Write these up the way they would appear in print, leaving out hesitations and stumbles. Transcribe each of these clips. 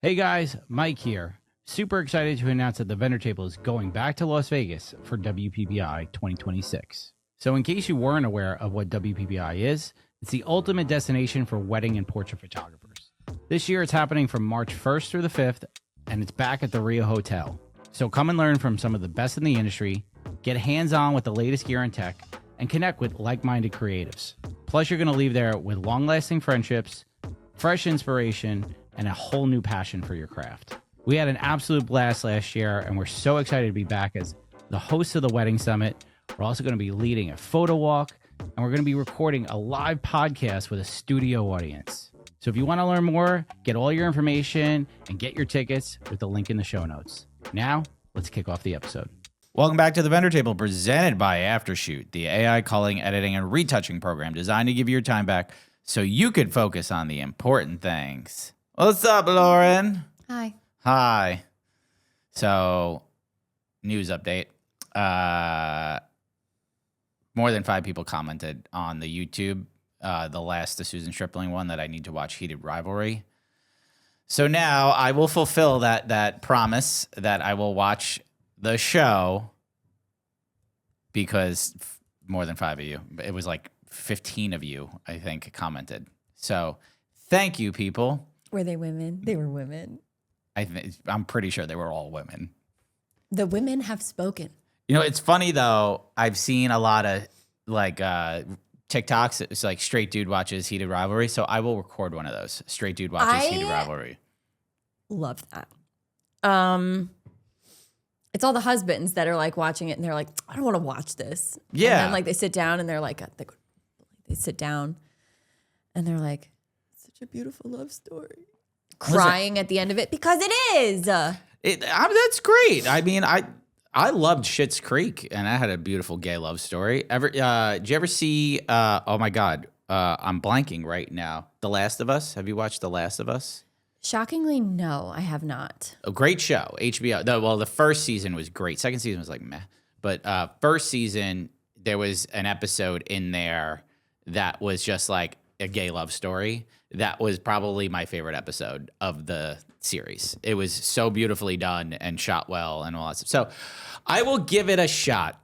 Hey guys, Mike here. Super excited to announce that the vendor table is going back to Las Vegas for WPPI 2026. So in case you weren't aware of what WPPI is, it's the ultimate destination for wedding and portrait photographers. This year it's happening from March 1st through the 5th, and it's back at the Rio Hotel. So come and learn from some of the best in the industry, get hands-on with the latest gear and tech, and connect with like-minded creatives. Plus you're going to leave there with long-lasting friendships, fresh inspiration, and a whole new passion for your craft. We had an absolute blast last year, and we're so excited to be back as the host of the Wedding Summit. We're also going to be leading a photo walk, and we're going to be recording a live podcast with a studio audience. So if you want to learn more, get all your information and get your tickets with the link in the show notes. Now, let's kick off the episode. Welcome back to the Vendor Table, presented by Aftershoot, the AI culling, editing, and retouching program designed to give you your time back so you could focus on the important things. What's up, Lauren? Hi. Hi. So, news update. More than 5 people commented on the YouTube, the Susan Stripling one, that I need to watch Heated Rivalry. So now I will fulfill that promise that I will watch the show because more than 5 of you, it was like 15 of you, I think, commented. So thank you, people. Were they women? They were women. I'm pretty sure they were all women. The women have spoken. You know, it's funny, though. I've seen a lot of, like, TikToks. It's like straight dude watches Heated Rivalry. So I will record one of those. Straight dude watches Heated Rivalry. Love that. It's all the husbands that are, like, watching it, and they're like, I don't want to watch this. Yeah. And then, like, they sit down, and they're like, they sit down, and they're like, such a beautiful love story. Crying at the end of it because it is. That's great. I mean, I loved Schitt's Creek, and I had a beautiful gay love story. Did you ever see? Oh my God, I'm blanking right now. The Last of Us. Have you watched The Last of Us? Shockingly, no, I have not. A great show, HBO. The first season was great. Second season was like meh, but first season there was an episode in there that was just like a gay love story. That was probably my favorite episode of the series. It was so beautifully done and shot well and all that stuff. So I will give it a shot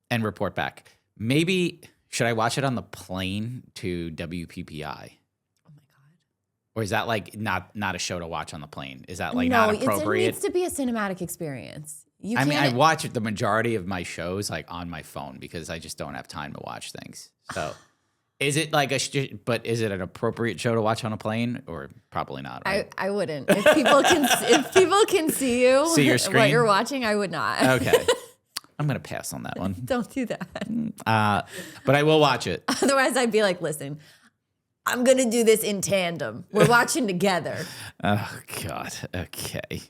and report back. Maybe, should I watch it on the plane to WPPI? Oh my God. Or is that like not a show to watch on the plane? Is that like not appropriate? It needs to be a cinematic experience. I mean, I watch the majority of my shows like on my phone because I just don't have time to watch things. So... Is it like but is it an appropriate show to watch on a plane, or probably not? Right? I wouldn't. If people can see you, see your screen, what you're watching, I would not. Okay, I'm gonna pass on that one. Don't do that. But I will watch it. Otherwise, I'd be like, listen, I'm gonna do this in tandem. We're watching together. Oh God. Okay.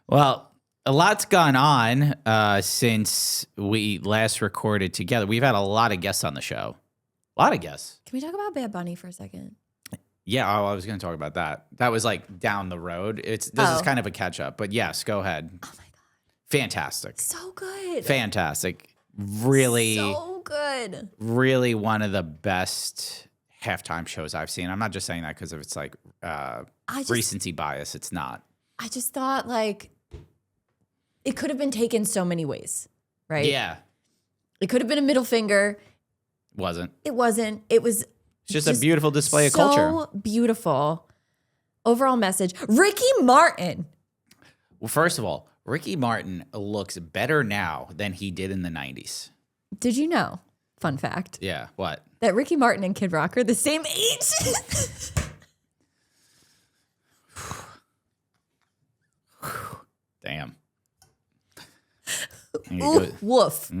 Well, a lot's gone on since we last recorded together. We've had a lot of guests on the show. A lot of guests. Can we talk about Bad Bunny for a second? Yeah, I was going to talk about that. That was like down the road. This is kind of a catch up, but yes, go ahead. Oh my God. Fantastic. So good. Fantastic. Really. So good. Really one of the best halftime shows I've seen. I'm not just saying that because of its like recency bias. It's not. I just thought like it could have been taken so many ways, right? Yeah. It could have been a middle finger. Wasn't. It wasn't. It was just a beautiful display of culture. So beautiful. Overall message. Ricky Martin. Well, first of all, Ricky Martin looks better now than he did in the 90s. Did you know? Fun fact. Yeah, what? That Ricky Martin and Kid Rock are the same age. Damn. Ooh, woof.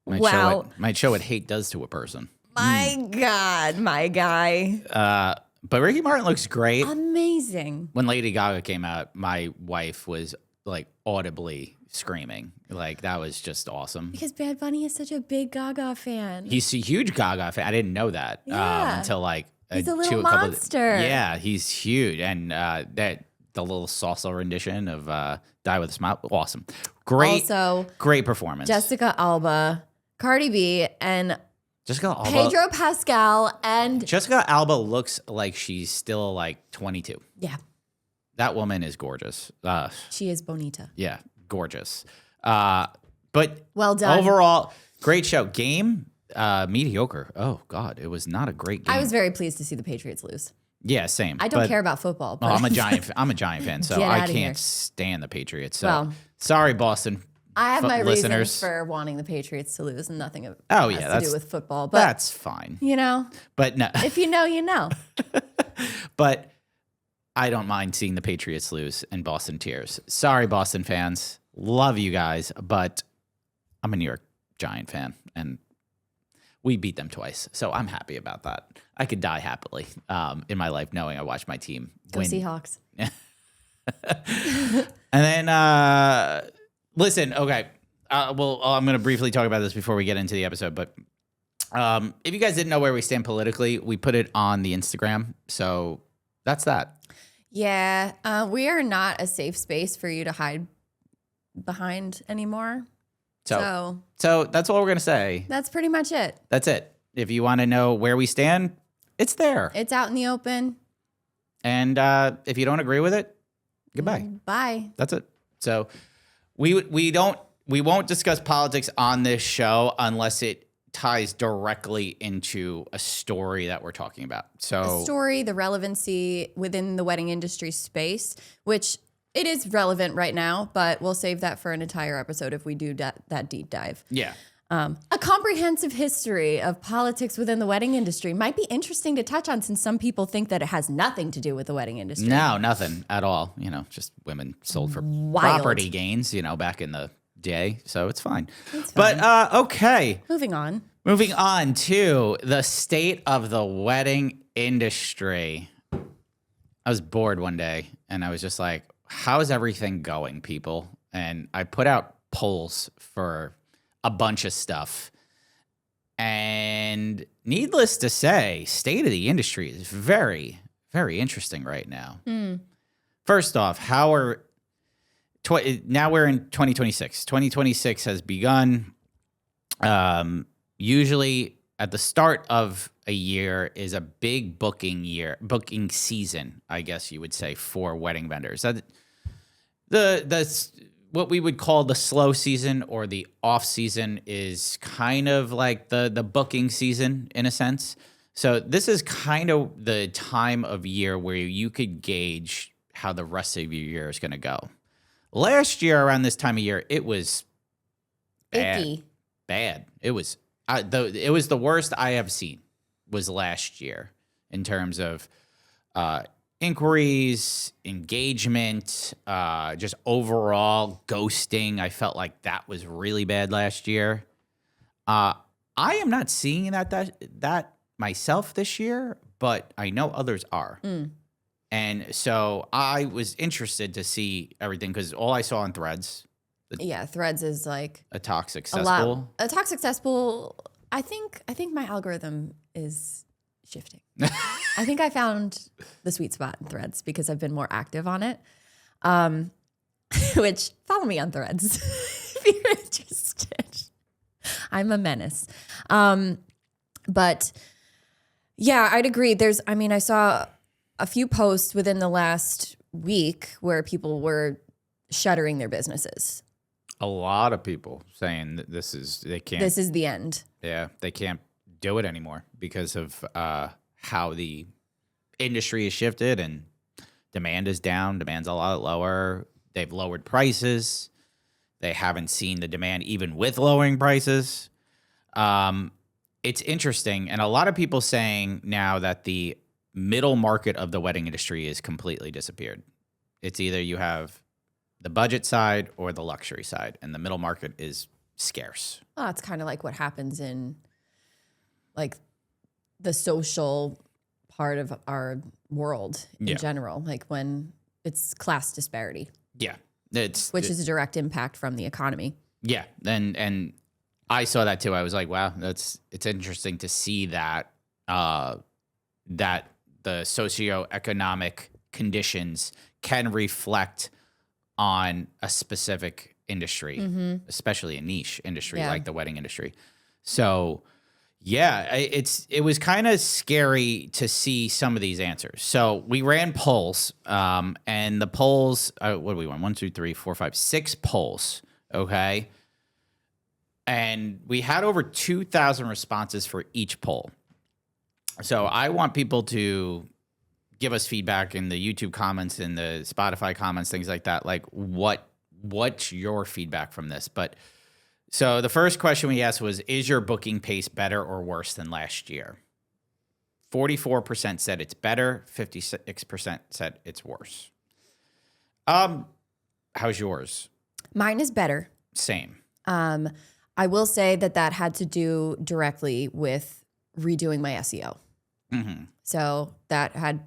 Wow. Might show what hate does to a person. My God, my guy. But Ricky Martin looks great. Amazing. When Lady Gaga came out, my wife was like audibly screaming. Like that was just awesome. Because Bad Bunny is such a big Gaga fan. He's a huge Gaga fan. I didn't know that until like he's a little monster. Yeah, he's huge. And the little salsa rendition of Die With a Smile, awesome. Great performance. Jessica Alba, Cardi B, and Jessica Alba. Pedro Pascal, and Jessica Alba looks like she's still like 22. Yeah. that woman is gorgeous. She is bonita. Yeah, gorgeous. But Well done. overall, great show. Game, mediocre. Oh God, it was not a great game. I was very pleased to see the Patriots lose. Yeah, same. I don't care about football. But Well, I'm a Giant fan, so Get I outta can't here. stand the Patriots. So Well, sorry, Boston. I have my listeners. reasons for wanting the Patriots to lose, and nothing has that's- to do with football. But That's fine. you know, But no, if you know, you know. but I don't mind seeing the Patriots lose and Boston tears. Sorry, Boston fans. Love you guys, but I'm a New York Giant fan, and we beat them twice, so I'm happy about that. I could die happily in my life knowing I watched my team Go win. Seahawks. And then, listen, okay. Well, I'm going to briefly talk about this before we get into the episode. But if you guys didn't know where we stand politically, we put it on the Instagram. So that's that. Yeah, we are not a safe space for you to hide behind anymore. So So that's all we're going to say. that's pretty much it. That's it. If you want to know where we stand, it's there. It's out in the open. And if you don't agree with it, goodbye. Bye. That's it. So we won't discuss politics on this show unless it ties directly into a story that we're talking about. So The story, the relevancy within the wedding industry space, which it is relevant right now, but we'll save that for an entire episode if we do that deep dive. yeah. A comprehensive history of politics within the wedding industry might be interesting to touch on, since some people think that it has nothing to do with the wedding industry. No, nothing at all. You know, just women sold for Wild. property gains, you know, back in the day. So it's fine. It's But okay. Moving on. Moving on to the state of the wedding industry. I was bored one day and I was just like, how's everything going, people? And I put out polls for a bunch of stuff. And needless to say, state of the industry is very, very interesting right now. First off, now we're in 2026. 2026 has begun. Usually at the start of a year is a big booking season, I guess you would say, for wedding vendors. The what we would call the slow season or the off season is kind of like the booking season in a sense. So this is kind of the time of year where you could gauge how the rest of your year is going to go. Last year around this time of year, it was bad. Icky. Bad. It was it was the worst I have seen was last year in terms of inquiries, engagement, just overall ghosting. I felt like that was really bad last year. I am not seeing that myself this year, but I know others are. And so I was interested to see everything because all I saw on Threads, Yeah, Threads is like a toxic a lot. cesspool. A toxic cesspool. I think my algorithm is shifting. I think I found the sweet spot in Threads because I've been more active on it. Which, follow me on Threads if you're interested. I'm a menace. But yeah, I'd agree. I saw a few posts within the last week where people were shuttering their businesses. A lot of people saying that this is the end. Yeah, they can't do it anymore because of how the industry has shifted and demand is down. Demand's a lot lower. They've lowered prices. They haven't seen the demand even with lowering prices. It's interesting. And a lot of people saying now that the middle market of the wedding industry is completely disappeared. It's either you have the budget side or the luxury side, and the middle market is scarce. Oh, it's kind of like what happens in like the social part of our world in general, like when it's class disparity. Yeah. Which is a direct impact from the economy. Yeah. And I saw that too. I was like, wow, it's interesting to see that that the socioeconomic conditions can reflect on a specific industry, especially a niche industry like the wedding industry. So, Yeah, it was kind of scary to see some of these answers. So we ran polls, and the polls, what do we want? 1, 2, 3, 4, 5, 6 polls. Okay. And we had over 2,000 responses for each poll. So I want people to give us feedback in the YouTube comments, in the Spotify comments, things like that. Like what's your feedback from this? But so the first question we asked was, is your booking pace better or worse than last year? 44% said it's better. 56% said it's worse. How's yours? Mine is better. Same. I will say that had to do directly with redoing my SEO. Mm-hmm. So that had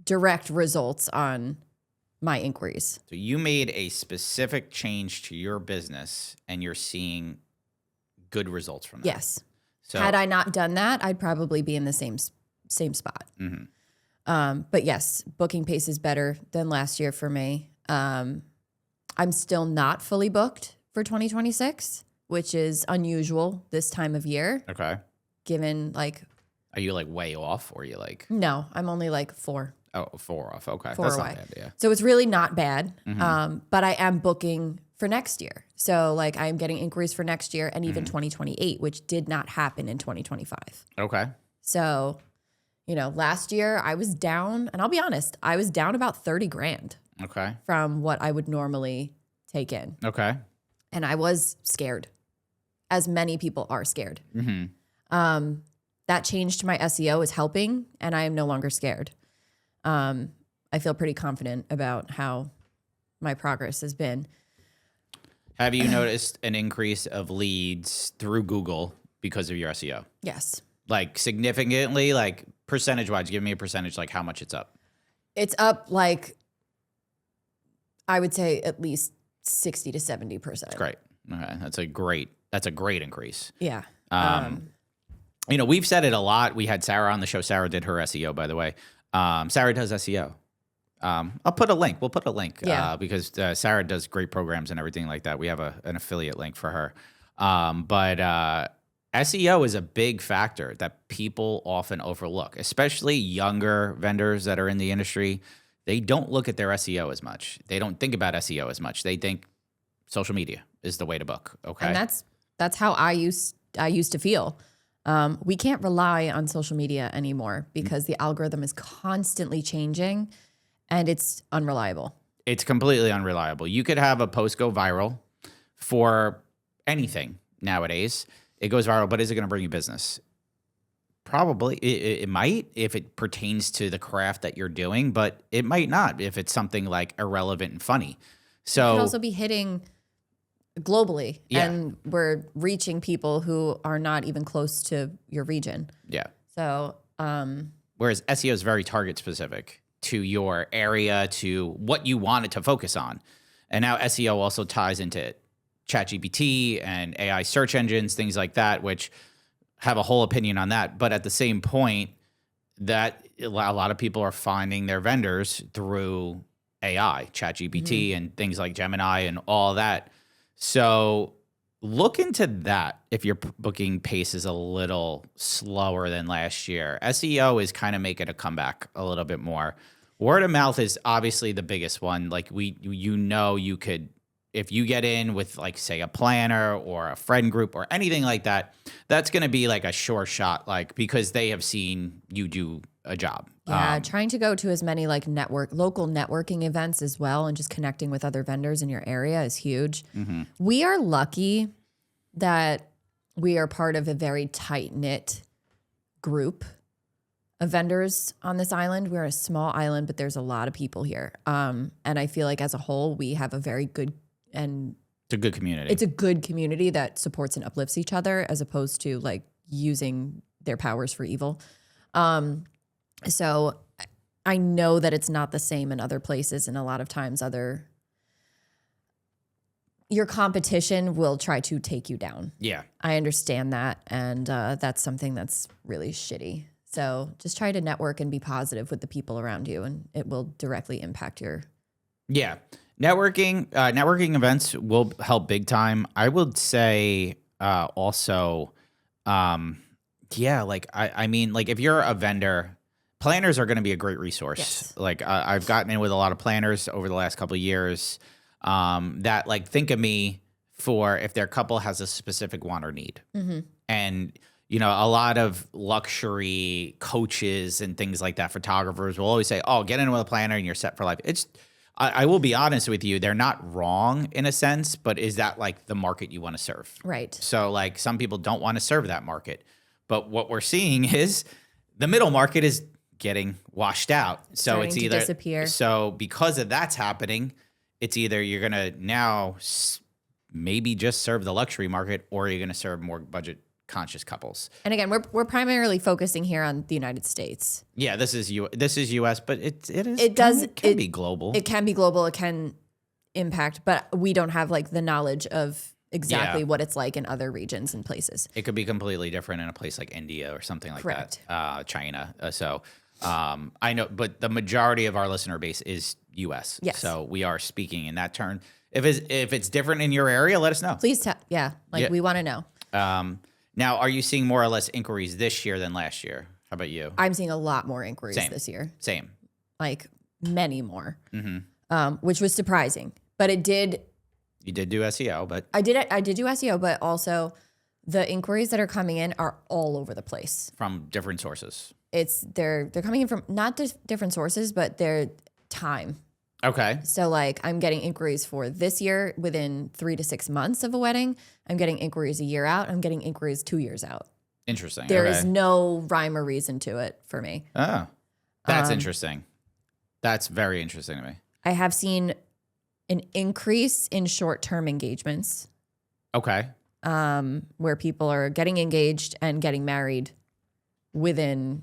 direct results on my inquiries. So you made a specific change to your business and you're seeing good results from that. Yes. So had I not done that, I'd probably be in the same spot. Mm-hmm. But yes, booking pace is better than last year for me. I'm still not fully booked for 2026, which is unusual this time of year. Okay. Given like, are you like way off or are you like? No, I'm only like 4. Oh, 4 off. Okay. 4 That's away. not bad. Yeah. So it's really not bad. Mm-hmm. But I am booking for next year. So like I am getting inquiries for next year and even 2028, which did not happen in 2025. Okay. So, last year I was down, and I'll be honest, I was down about 30 grand Okay. from what I would normally take in. Okay. And I was scared, as many people are scared. Mm-hmm. That change to my SEO is helping, and I am no longer scared. I feel pretty confident about how my progress has been. Have you noticed an increase of leads through Google because of your SEO? Yes. Like significantly, like percentage-wise, give me a percentage, like how much it's up. It's up like, I would say at least 60 to 70%. That's great. Okay. That's a great increase. Yeah. We've said it a lot. We had Sarah on the show. Sarah did her SEO, by the way. Sarah does SEO. I'll put a link. We'll put a link because Sarah does great programs and everything like that. We have an affiliate link for her. But SEO is a big factor that people often overlook, especially younger vendors that are in the industry. They don't look at their SEO as much. They don't think about SEO as much. They think social media is the way to book. Okay. And that's how I used to feel. We can't rely on social media anymore because the algorithm is constantly changing and it's unreliable. It's completely unreliable. You could have a post go viral for anything nowadays. It goes viral, but is it going to bring you business? Probably. It might if it pertains to the craft that you're doing, but it might not if it's something like irrelevant and funny. So it could also be hitting globally, and we're reaching people who are not even close to your region. Yeah. So, whereas SEO is very target specific to your area, to what you want it to focus on. And now SEO also ties into ChatGPT and AI search engines, things like that, which have a whole opinion on that. But at the same point, that a lot of people are finding their vendors through AI, ChatGPT, and things like Gemini and all that. So look into that if your booking pace is a little slower than last year. SEO is kind of making a comeback a little bit more. Word of mouth is obviously the biggest one. Like you could, if you get in with like say a planner or a friend group or anything like that, that's going to be like a sure shot, like because they have seen you do a job. Yeah, trying to go to as many like local networking events as well and just connecting with other vendors in your area is huge. Mm-hmm. We are lucky that we are part of a very tight-knit group of vendors on this island. We're a small island, but there's a lot of people here. And I feel like as a whole, we have a very good and it's a good community. It's a good community that supports and uplifts each other as opposed to like using their powers for evil. So I know that it's not the same in other places, and a lot of times your competition will try to take you down. Yeah. I understand that, and that's something that's really shitty. So just try to network and be positive with the people around you, and it will directly impact your... Yeah. Networking events will help big time. I would say also Yeah, like I mean, like if you're a vendor, planners are going to be a great resource. Yes. Like I've gotten in with a lot of planners over the last couple of years that like think of me for if their couple has a specific want or need. And you know, a lot of luxury coaches and things like that, photographers will always say, "Oh, get in with a planner and you're set for life." I will be honest with you, they're not wrong in a sense, but is that like the market you want to serve? Right. So like some people don't want to serve that market. But what we're seeing is the middle market is getting washed out. So Starting it's to either disappear. So because of that's happening, it's either you're going to now maybe just serve the luxury market or you're going to serve more budget conscious couples. And again, we're primarily focusing here on the United States. Yeah, this is US, but it can be global. It can be global. It can impact, but we don't have like the knowledge of exactly what it's like in other regions and places. It could be completely different in a place like India or something like Correct. that. China. I know, but the majority of our listener base is US. Yes. So we are speaking in that turn. If it's different in your area, let us know. Please tell. Yeah. We want to know. Now, are you seeing more or less inquiries this year than last year? How about you? I'm seeing a lot more inquiries Same. this year. Same. Like many more, which was surprising. But it did. You did do SEO, but I did do SEO, but also the inquiries that are coming in are all over the place. from different sources. They're coming in from not just different sources, but their time. Okay. So like I'm getting inquiries for this year within 3 to 6 months of a wedding. I'm getting inquiries a year out. I'm getting inquiries 2 years out. Interesting. There okay. is no rhyme or reason to it for me. Oh, that's interesting. That's very interesting to me. I have seen an increase in short-term engagements, Okay. where people are getting engaged and getting married within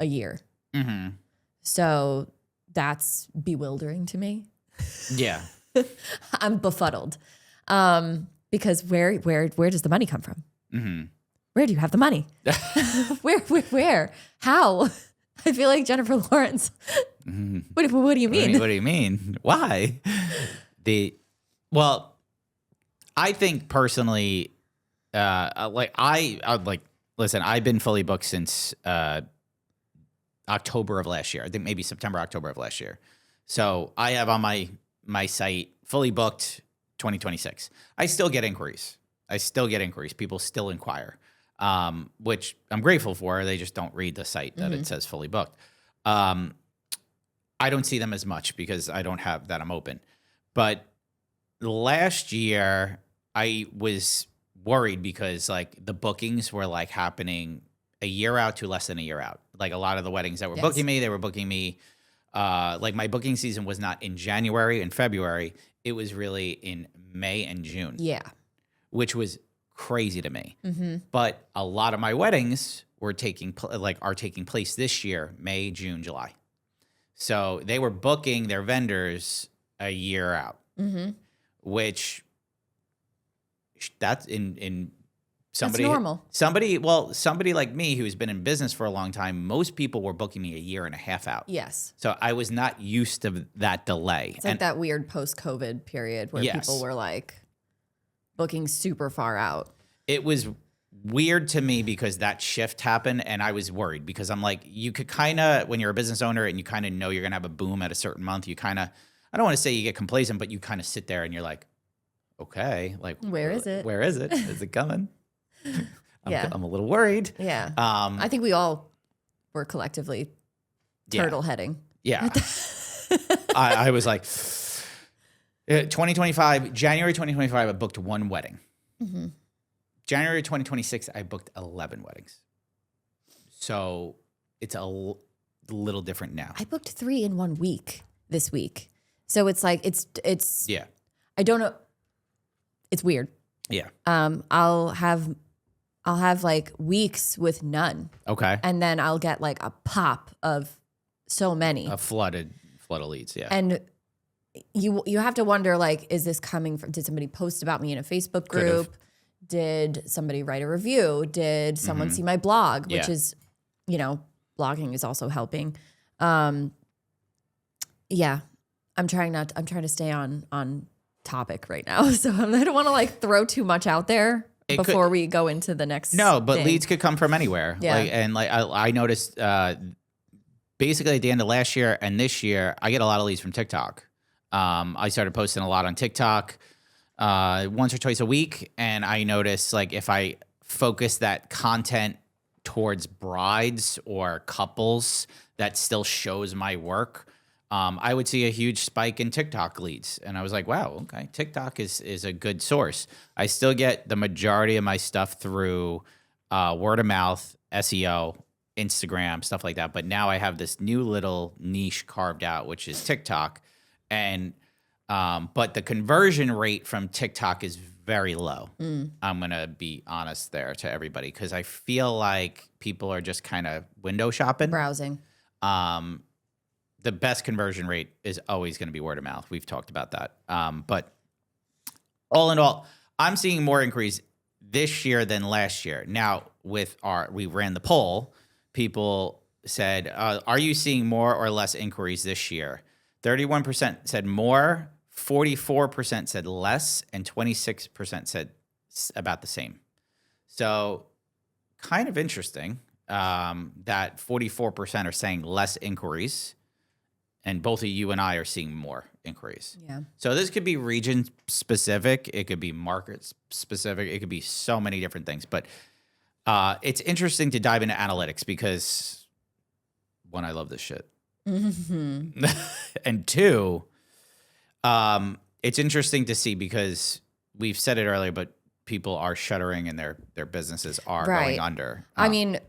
a year. Mm-hmm. So that's bewildering to me. Yeah. I'm befuddled because where does the money come from? Mm-hmm. Where do you have the money? Where? How? I feel like Jennifer Lawrence. What do you mean? What do you mean? Why? Well, I think personally, listen, I've been fully booked since October of last year. I think maybe September, October of last year. So I have on my site fully booked 2026. I still get inquiries. People still inquire, which I'm grateful for. They just don't read the site that it says fully booked. I don't see them as much because I don't have that. I'm open. But last year I was worried because like the bookings were like happening a year out to less than a year out. Like a lot of the weddings that were booking me, they were booking me. Like my booking season was not in January and February. It was really in May and June. Yeah. Which was crazy to me. But a lot of my weddings were taking place this year, May, June, July. So they were booking their vendors a year out, which that's in somebody, that's normal. Somebody like me who's been in business for a long time, most people were booking me a year and a half out. Yes. So I was not used to that delay. It's like that weird post-COVID period where people were like booking super far out. It was weird to me because that shift happened and I was worried because I'm like, you could kind of, when you're a business owner and you kind of know you're going to have a boom at a certain month, you kind of, I don't want to say you get complacent, but you kind of sit there and you're like, okay, like, where is it? Where is it? Is it coming? I'm a little worried. Yeah. I think we all were collectively turtle heading. Yeah. I was like, 2025, January 2025, I booked one wedding. January 2026, I booked 11 weddings. So it's a little different now. I booked 3 in 1 week this week. So it's like, it's, yeah. I don't know. It's weird. Yeah. I'll have like weeks with none. Okay. And then I'll get like a pop of so many. A flood of leads. Yeah. And you have to wonder, like, is this coming from, did somebody post about me in a Facebook group? Did somebody write a review? Did someone see my blog? Which is, blogging is also helping. Yeah. I'm trying to stay on topic right now. So I don't want to like throw too much out there. before we go into the next. No, but thing. leads could come from anywhere. Yeah. I noticed basically at the end of last year and this year, I get a lot of leads from TikTok. I started posting a lot on TikTok once or twice a week. And I noticed like if I focus that content towards brides or couples that still shows my work, I would see a huge spike in TikTok leads. And I was like, wow, okay, TikTok is a good source. I still get the majority of my stuff through word of mouth, SEO, Instagram, stuff like that. But now I have this new little niche carved out, which is TikTok. And but the conversion rate from TikTok is very low. I'm going to be honest there to everybody because I feel like people are just kind of window shopping. Browsing. The best conversion rate is always going to be word of mouth. We've talked about that. But all in all, I'm seeing more increase this year than last year. Now, we ran the poll. People said, are you seeing more or less inquiries this year? 31% said more, 44% said less, and 26% said about the same. So kind of interesting that 44% are saying less inquiries, and both of you and I are seeing more inquiries. Yeah. So this could be region specific. It could be market specific. It could be so many different things. But it's interesting to dive into analytics because, one, I love this shit. Mm-hmm. And two, it's interesting to see because we've said it earlier, but people are shuttering and their businesses are going under. I mean,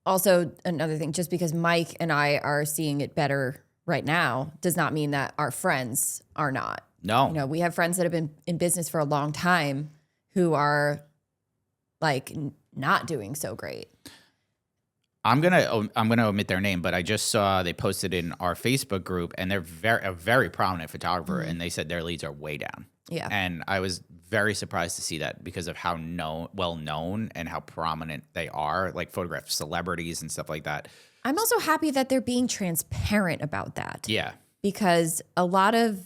also another thing, just because Mike and I are seeing it better right now does not mean that our friends are not. No. You know, we have friends that have been in business for a long time who are like not doing so great. I'm gonna omit their name, but I just saw they posted in our Facebook group, and they're a very prominent photographer, and they said their leads are way down. Yeah, and I was very surprised to see that because of how well known and how prominent they are, like photograph celebrities and stuff like that. I'm also happy that they're being transparent about that. Yeah, because a lot of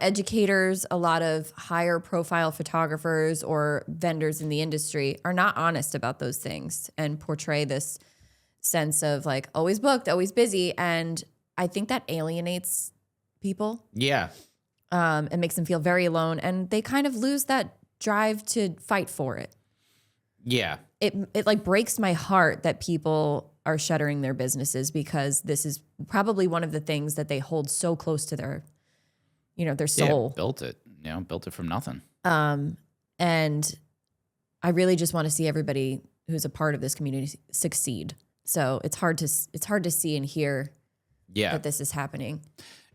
educators, a lot of higher profile photographers or vendors in the industry are not honest about those things and portray this sense of like always booked, always busy. And I think that alienates people. Yeah. It makes them feel very alone and they kind of lose that drive to fight for it. Yeah. It like breaks my heart that people are shuttering their businesses because this is probably one of the things that they hold so close to their soul. Yeah, built it from nothing. And I really just want to see everybody who's a part of this community succeed. So it's hard to see and hear that this is happening.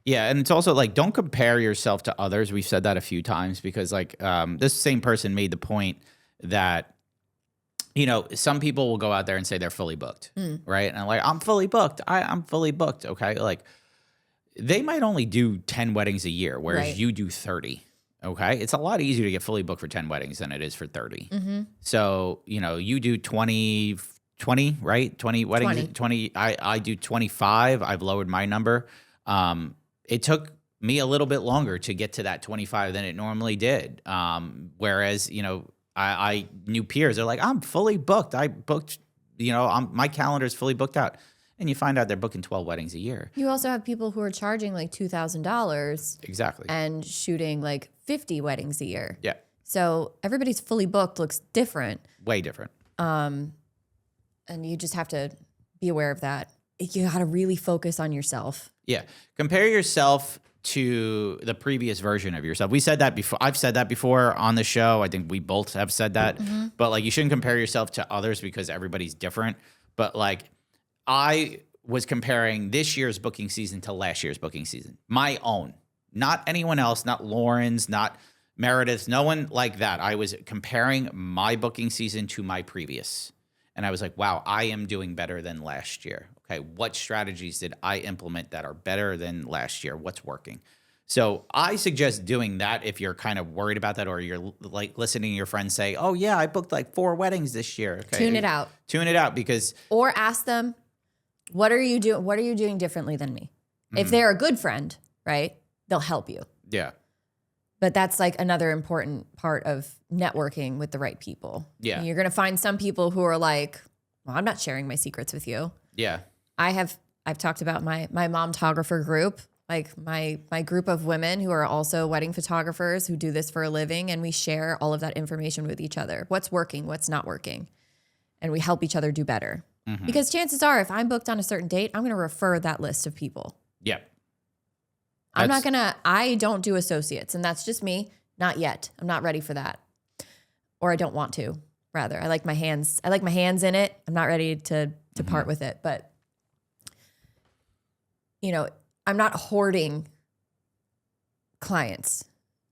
Yeah, and it's also like, don't compare yourself to others. We've said that a few times because like this same person made the point that, some people will go out there and say they're fully booked, right? And I'm like, I'm fully booked. I'm fully booked, okay? Like, they might only do 10 weddings a year, whereas you do 30. Okay. It's a lot easier to get fully booked for 10 weddings than it is for 30. Mm-hmm. So, you do 20, right? 20 weddings, 20. I do 25. I've lowered my number. It took me a little bit longer to get to that 25 than it normally did. Whereas, I knew peers, they're like, I'm fully booked. I booked, my calendar is fully booked out. And you find out they're booking 12 weddings a year. You also have people who are charging like $2,000. Exactly. And shooting like 50 weddings a year. Yeah. So everybody's fully booked looks different. Way different. And you just have to be aware of that. You got to really focus on yourself. Yeah. Compare yourself to the previous version of yourself. We said that before. I've said that before on the show. I think we both have said that. Mm-hmm. But like, you shouldn't compare yourself to others because everybody's different. But like, I was comparing this year's booking season to last year's booking season. My own. Not anyone else, not Lauren's, not Meredith's, no one like that. I was comparing my booking season to my previous. And I was like, wow, I am doing better than last year. Okay, what strategies did I implement that are better than last year? What's working? So I suggest doing that if you're kind of worried about that, or you're like listening to your friends say, oh yeah, I booked like 4 weddings this year. Okay. Tune it out. Tune it out because... Or ask them, what are you doing? What are you doing differently than me? If they're a good friend, right? They'll help you. Yeah. But that's like another important part of networking with the right people. Yeah. You're going to find some people who are like, well, I'm not sharing my secrets with you. Yeah. I've talked about my momtographer group, like my group of women who are also wedding photographers who do this for a living. And we share all of that information with each other. What's working, what's not working. And we help each other do better. Mm-hmm. Because chances are, if I'm booked on a certain date, I'm going to refer that list of people. Yeah. I don't do associates, and that's just me. Not yet. I'm not ready for that. Or I don't want to, rather. I like my hands in it. I'm not ready to part with it. But, you know, I'm not hoarding clients.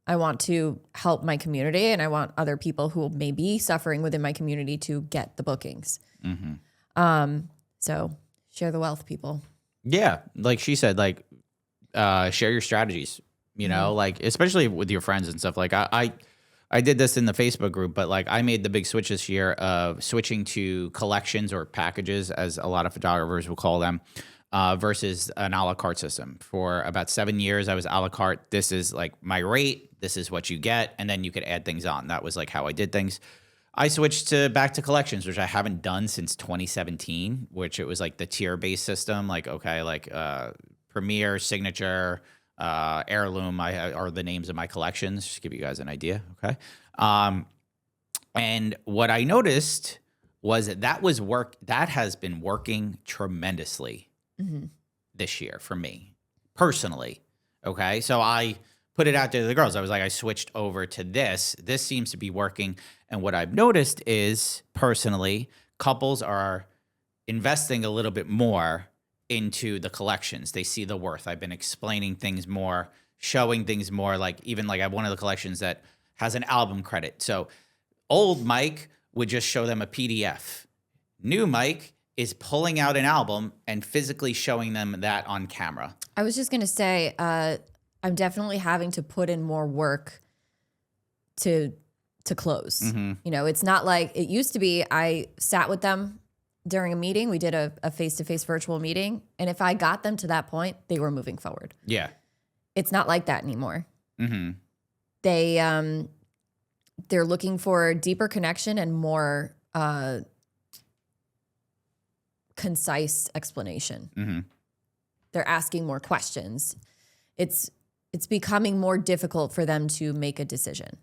I want to help my community, and I want other people who may be suffering within my community to get the bookings. Mm-hmm. So share the wealth, people. Yeah. Like she said, like, share your strategies, you know, like, especially with your friends and stuff. Like I did this in the Facebook group, but like I made the big switch this year of switching to collections or packages, as a lot of photographers will call them, versus an a la carte system. For about 7 years, I was a la carte. This is like my rate. This is what you get. And then you could add things on. That was like how I did things. I switched back to collections, which I haven't done since 2017, which it was like the tier-based system. Like, okay, like, Premier, Signature, Heirloom are the names of my collections, just to give you guys an idea, okay? And what I noticed was that has been working tremendously this year for me, personally, okay? So I put it out there to the girls. I was like, I switched over to this. This seems to be working. And what I've noticed is, personally, couples are investing a little bit more into the collections. They see the worth. I've been explaining things more, showing things more. Like, even like I have one of the collections that has an album credit. So old Mike would just show them a PDF. New Mike is pulling out an album and physically showing them that on camera. I was just going to say, I'm definitely having to put in more work to close. Mm-hmm. You know, it's not like it used to be. I sat with them during a meeting. We did a face-to-face virtual meeting. And if I got them to that point, they were moving forward. Yeah. It's not like that anymore. Mm-hmm. They're looking for deeper connection and more concise explanation. Mm-hmm. They're asking more questions. It's becoming more difficult for them to make a decision.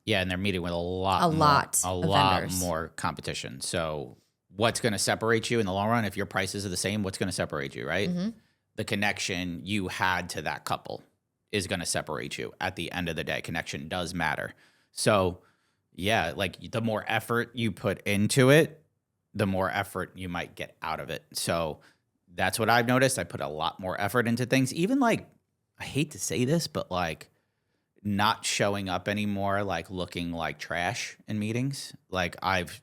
Yeah, and they're meeting with a lot vendors. more competition. So what's going to separate you in the long run? If your prices are the same, what's going to separate you, right? Mm-hmm. The connection you had to that couple is going to separate you. At the end of the day, connection does matter. So yeah, like the more effort you put into it, the more effort you might get out of it. So that's what I've noticed. I put a lot more effort into things. Even like, I hate to say this, but like not showing up anymore, like looking like trash in meetings. Like I've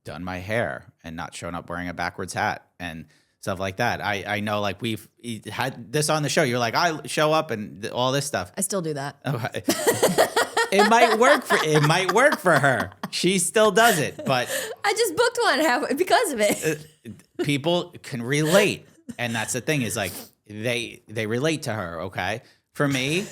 done my hair and not shown up wearing a backwards hat and stuff like that. I know, like we've had this on the show. You're like, I show up and all this stuff. I still do that. Okay. It might work for her. She still does it, but I just booked one because of it. People can relate, and that's the thing is like they relate to her. Okay, for me,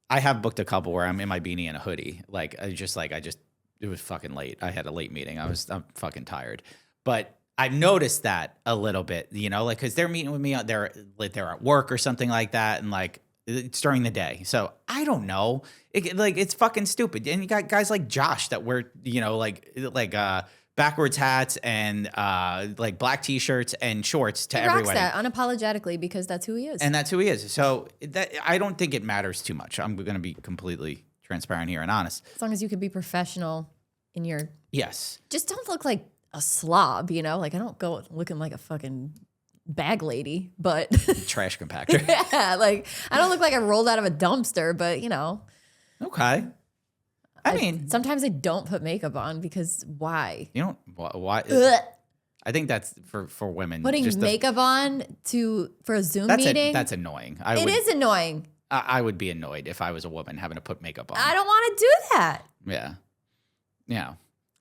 I have booked a couple where I'm in my beanie and a hoodie. Like it was fucking late. I had a late meeting. I'm fucking tired, but I've noticed that a little bit, you know, like because they're meeting with me, they're at work or something like that, and like it's during the day. So I don't know. It's fucking stupid. And you got guys like Josh that wear, you know, like backwards hats and like black t-shirts and shorts to every wedding. He rocks that unapologetically because that's who he is. And that's who he is. So I don't think it matters too much. I'm going to be completely transparent here and honest. As long as you can be professional in your... Yes. Just don't look like a slob, you know? Like I don't go looking like a fucking bag lady, but... Trash compactor. Yeah, like I don't look like I rolled out of a dumpster, but you know... Okay. I mean, sometimes I don't put makeup on because why? You don't why? I think that's for women. Putting makeup on for a Zoom meeting. That's annoying. It is annoying. I would be annoyed if I was a woman having to put makeup on. I don't want to do that. Yeah. Yeah.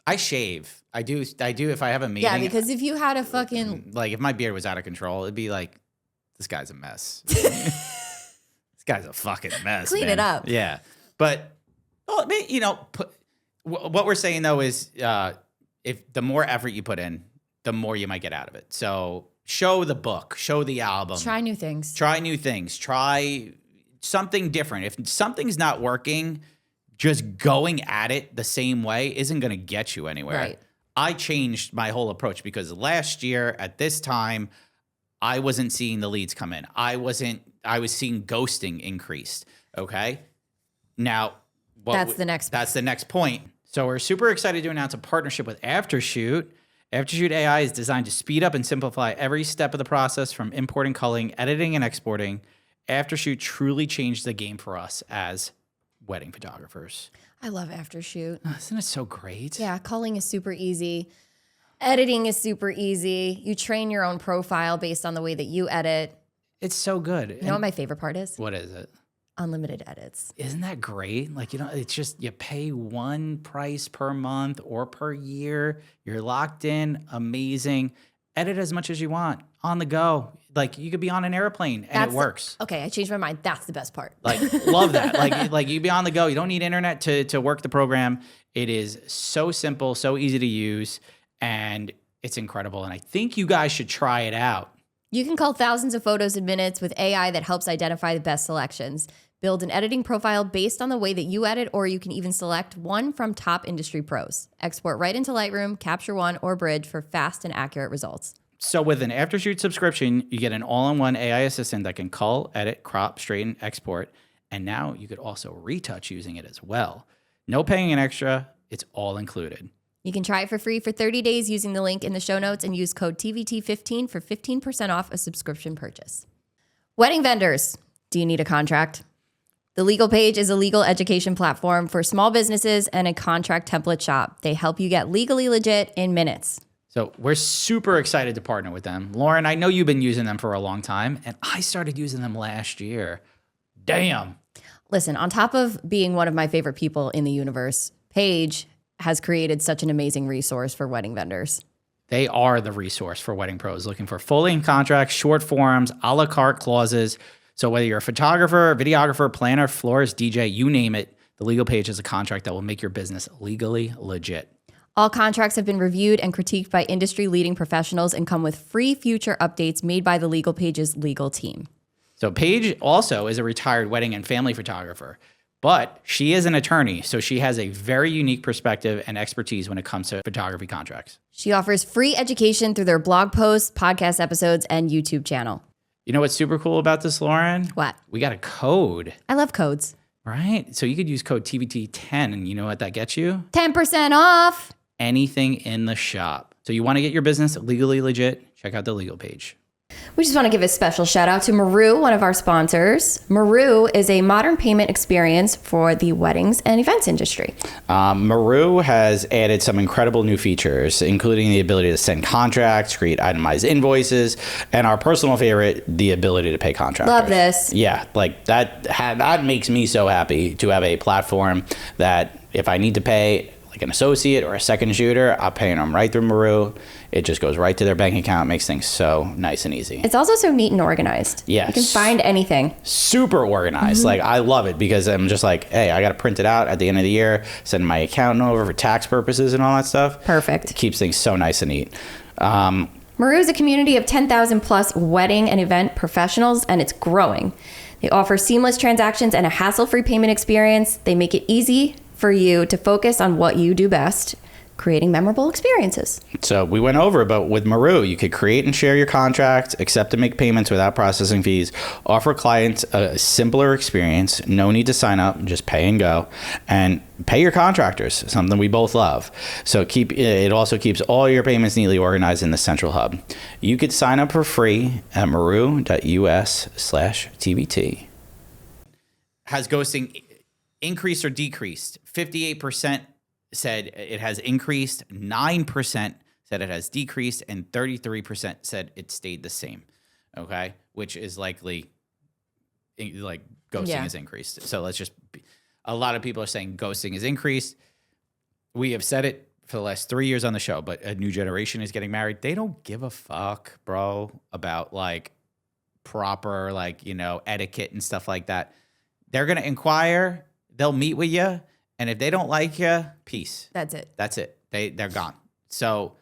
I shave. I do if I have a meeting. Yeah, because if you had a fucking like if my beard was out of control, it'd be like, this guy's a mess. This guy's a fucking mess. Clean it up. Yeah. But, well, what we're saying, though, is if the more effort you put in, the more you might get out of it. So show the book, show the album. Try new things. Try something different. If something's not working, just going at it the same way isn't going to get you anywhere. Right. I changed my whole approach because last year at this time, I wasn't seeing the leads come in. I was seeing ghosting increased. Okay. Now, That's the next point. So we're super excited to announce a partnership with Aftershoot. Aftershoot AI is designed to speed up and simplify every step of the process from importing, culling, editing, and exporting. Aftershoot truly changed the game for us as wedding photographers. I love Aftershoot. Isn't it so great? Yeah, culling is super easy. Editing is super easy. You train your own profile based on the way that you edit. It's so good. You know what my favorite part is? What is it? Unlimited edits. Isn't that great? Like, it's just you pay one price per month or per year. You're locked in. Amazing. Edit as much as you want on the go. Like, you could be on an airplane and it works. Okay, I changed my mind. That's the best part. Like, love that. Like you be on the go. You don't need internet to work the program. It is so simple, so easy to use, and it's incredible. And I think you guys should try it out. You can cull thousands of photos in minutes with AI that helps identify the best selections. Build an editing profile based on the way that you edit, or you can even select one from top industry pros. Export right into Lightroom, Capture One, or Bridge for fast and accurate results. So with an Aftershoot subscription, you get an all-in-one AI assistant that can cull, edit, crop, straighten, export, and now you could also retouch using it as well. No paying an extra, it's all included. You can try it for free for 30 days using the link in the show notes and use code TVT15 for 15% off a subscription purchase. Wedding vendors, do you need a contract? The Legal Paige is a legal education platform for small businesses and a contract template shop. They help you get legally legit in minutes. So we're super excited to partner with them. Lauren, I know you've been using them for a long time, and I started using them last year. Damn. Listen, on top of being one of my favorite people in the universe, Paige has created such an amazing resource for wedding vendors. They are the resource for wedding pros looking for full-length contracts, short forms, a la carte clauses. So whether you're a photographer, videographer, planner, florist, DJ, you name it, the Legal Paige is a contract that will make your business legally legit. All contracts have been reviewed and critiqued by industry-leading professionals and come with free future updates made by the Legal Paige's legal team. So Paige also is a retired wedding and family photographer, but she is an attorney, so she has a very unique perspective and expertise when it comes to photography contracts. She offers free education through their blog posts, podcast episodes, and YouTube channel. You know what's super cool about this, Lauren? What? We got a code. I love codes. Right? So you could use code TVT10, and you know what that gets you? 10% off. Anything in the shop. So you want to get your business legally legit? Check out the Legal Paige. We just want to give a special shout out to Maroo, one of our sponsors. Maroo is a modern payment experience for the weddings and events industry. Maroo has added some incredible new features, including the ability to send contracts, create itemized invoices, and our personal favorite, the ability to pay contractors. Love this. Yeah, like that makes me so happy to have a platform that if I need to pay like an associate or a second shooter, I'm paying them right through Maroo. It just goes right to their bank account, makes things so nice and easy. It's also so neat and organized. Yes. You can find anything. Super organized. Like, I love it because I'm just like, hey, I got to print it out at the end of the year, send my accountant over for tax purposes and all that stuff. Perfect. It keeps things so nice and neat. Maroo is a community of 10,000 plus wedding and event professionals, and it's growing. They offer seamless transactions and a hassle-free payment experience. They make it easy for you to focus on what you do best, creating memorable experiences. So we went over it, but with Maroo, you could create and share your contract, accept and make payments without processing fees, offer clients a simpler experience, no need to sign up, just pay and go, and pay your contractors, something we both love. So it also keeps all your payments neatly organized in the central hub. You could sign up for free at maroo.us/TBT. Has ghosting increased or decreased? 58% said it has increased, 9% said it has decreased, and 33% said it stayed the same. Okay, which is likely like ghosting has increased. So a lot of people are saying ghosting has increased. We have said it for the last 3 years on the show, but a new generation is getting married. They don't give a fuck, bro, about like proper etiquette and stuff like that. They're gonna inquire. they'll meet with you, and if they don't like you, peace. That's it. That's it. They're gone. So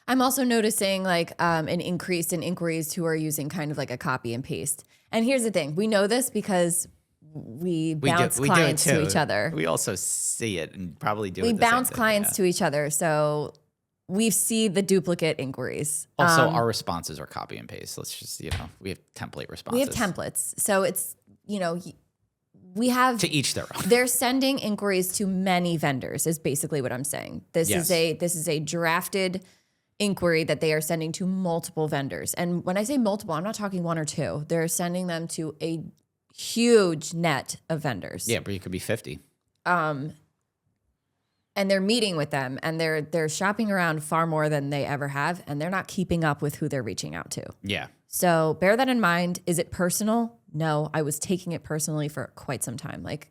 I'm also noticing like an increase in inquiries who are using kind of like a copy and paste. And here's the thing. We know this because we bounce clients to each other. We also see it and probably do it. We bounce clients to each other. So we see the duplicate inquiries. Also, our responses are copy and paste. Let's just, we have template responses. We have templates. So it's, we have to each their own. They're sending inquiries to many vendors is basically what I'm saying. This is a drafted inquiry that they are sending to multiple vendors. And when I say multiple, I'm not talking one or two. They're sending them to a huge net of vendors. Yeah, but you could be 50. And they're meeting with them and they're shopping around far more than they ever have. And they're not keeping up with who they're reaching out to. Yeah. So bear that in mind. Is it personal? No, I was taking it personally for quite some time. Like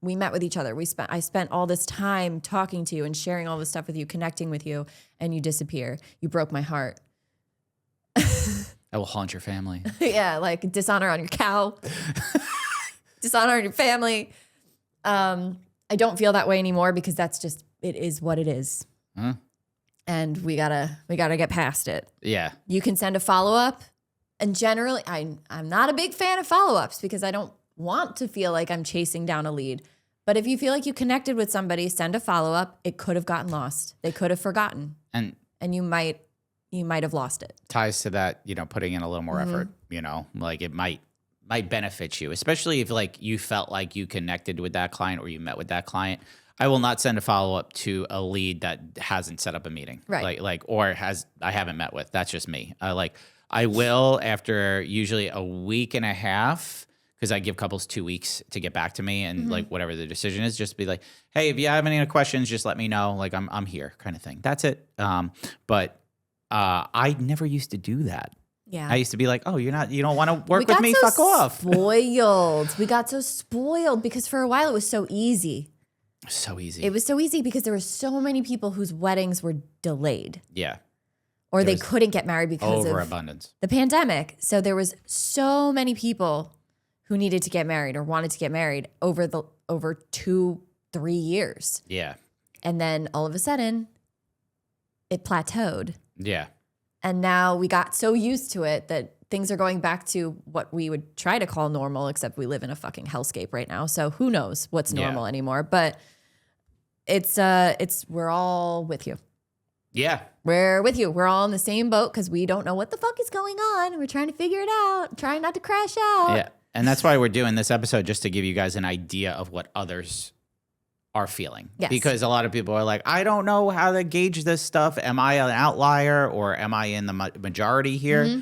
we met with each other. I spent all this time talking to you and sharing all this stuff with you, connecting with you, and you disappear. You broke my heart. I will haunt your family. Yeah, like dishonor on your cow, dishonor on your family. I don't feel that way anymore because it is what it is. Huh? And we gotta get past it. Yeah. You can send a follow-up. And generally, I'm not a big fan of follow-ups because I don't want to feel like I'm chasing down a lead. But if you feel like you connected with somebody, send a follow-up. It could have gotten lost. They could have forgotten. And you might have lost it. Ties to that, putting in a little more effort, like it might benefit you, especially if like you felt like you connected with that client or you met with that client. I will not send a follow-up to a lead that hasn't set up a meeting. Right. Or I haven't met with. That's just me. I will after usually a week and a half because I give couples 2 weeks to get back to me and like whatever the decision is, just be like, hey, if you have any questions, just let me know. Like I'm here kind of thing. That's it. But I never used to do that. Yeah. I used to be like, oh, you don't want to work with me? Fuck off. We got so spoiled because for a while it was so easy. So easy. It was so easy because there were so many people whose weddings were delayed. Yeah. Or they couldn't get married because of overabundance. The pandemic. So there was so many people who needed to get married or wanted to get married over 2-3 years. Yeah. And then all of a sudden, it plateaued. Yeah. And now we got so used to it that things are going back to what we would try to call normal, except we live in a fucking hellscape right now. So who knows what's normal anymore. But we're all with you. Yeah. We're with you. We're all in the same boat because we don't know what the fuck is going on. And we're trying to figure it out, trying not to crash out. Yeah. And that's why we're doing this episode, just to give you guys an idea of what others are feeling. Yes. Because a lot of people are like, I don't know how to gauge this stuff. Am I an outlier or am I in the majority here? Mm-hmm.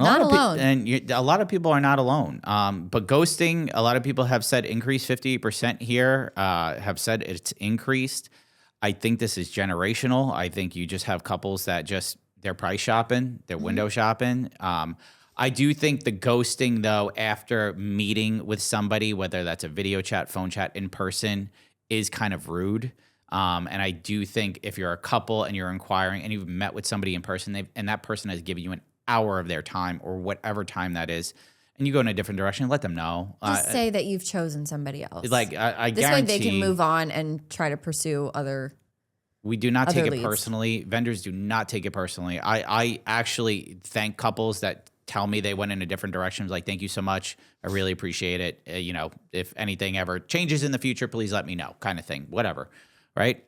Not alone. A lot of people are not alone. But ghosting, a lot of people have said increased 58% here, have said it's increased. I think this is generational. I think you just have couples that they're price shopping, they're window shopping. I do think the ghosting, though, after meeting with somebody, whether that's a video chat, phone chat, in person, is kind of rude. And I do think if you're a couple and you're inquiring and you've met with somebody in person and that person has given you an hour of their time or whatever time that is, and you go in a different direction, let them know. Just say that you've chosen somebody else. Like I this guarantee way they can move on and try to pursue other. We do not take it leads. Personally. Vendors do not take it personally. I actually thank couples that tell me they went in a different direction. Like, thank you so much. I really appreciate it. If anything ever changes in the future, please let me know, kind of thing, whatever. Right.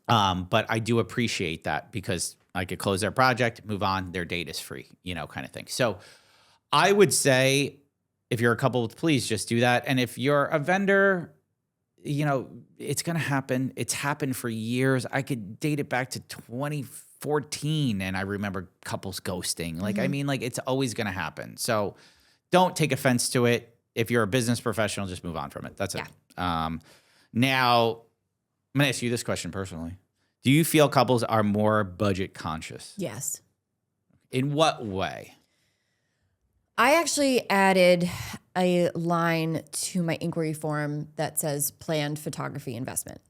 But I do appreciate that because I could close their project, move on, their date is free, kind of thing. So I would say if you're a couple, please just do that. And if you're a vendor, it's going to happen. It's happened for years. I could date it back to 2014 and I remember couples ghosting. Like, I mean, like it's always going to happen. So don't take offense to it. If you're a business professional, just move on from it. That's it. Now, I'm going to ask you this question personally. Do you feel couples are more budget conscious? Yes. In what way? I actually added a line to my inquiry form that says planned photography investment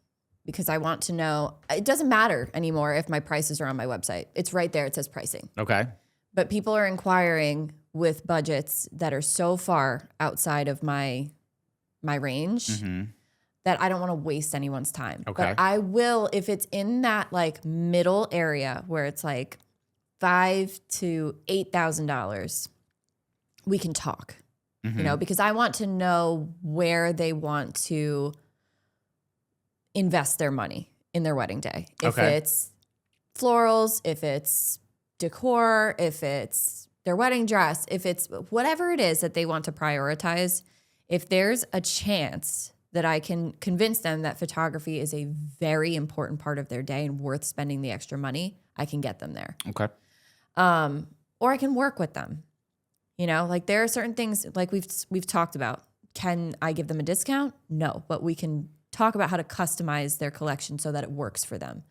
because I want to know, it doesn't matter anymore if my prices are on my website. It's right there. It says pricing. Okay. But people are inquiring with budgets that are so far outside of my range. that I don't want to waste anyone's time. Okay. But I will, if it's in that like middle area where it's like $5,000 to $8,000, we can talk, you know, because I want to know where they want to invest their money in their wedding day. If it's florals, if it's decor, if it's their wedding dress, if it's whatever it is that they want to prioritize, if there's a chance that I can convince them that photography is a very important part of their day and worth spending the extra money, I can get them there. Okay. Or I can work with them. You know, like there are certain things like we've talked about. Can I give them a discount? No, but we can talk about how to customize their collection so that it works for them.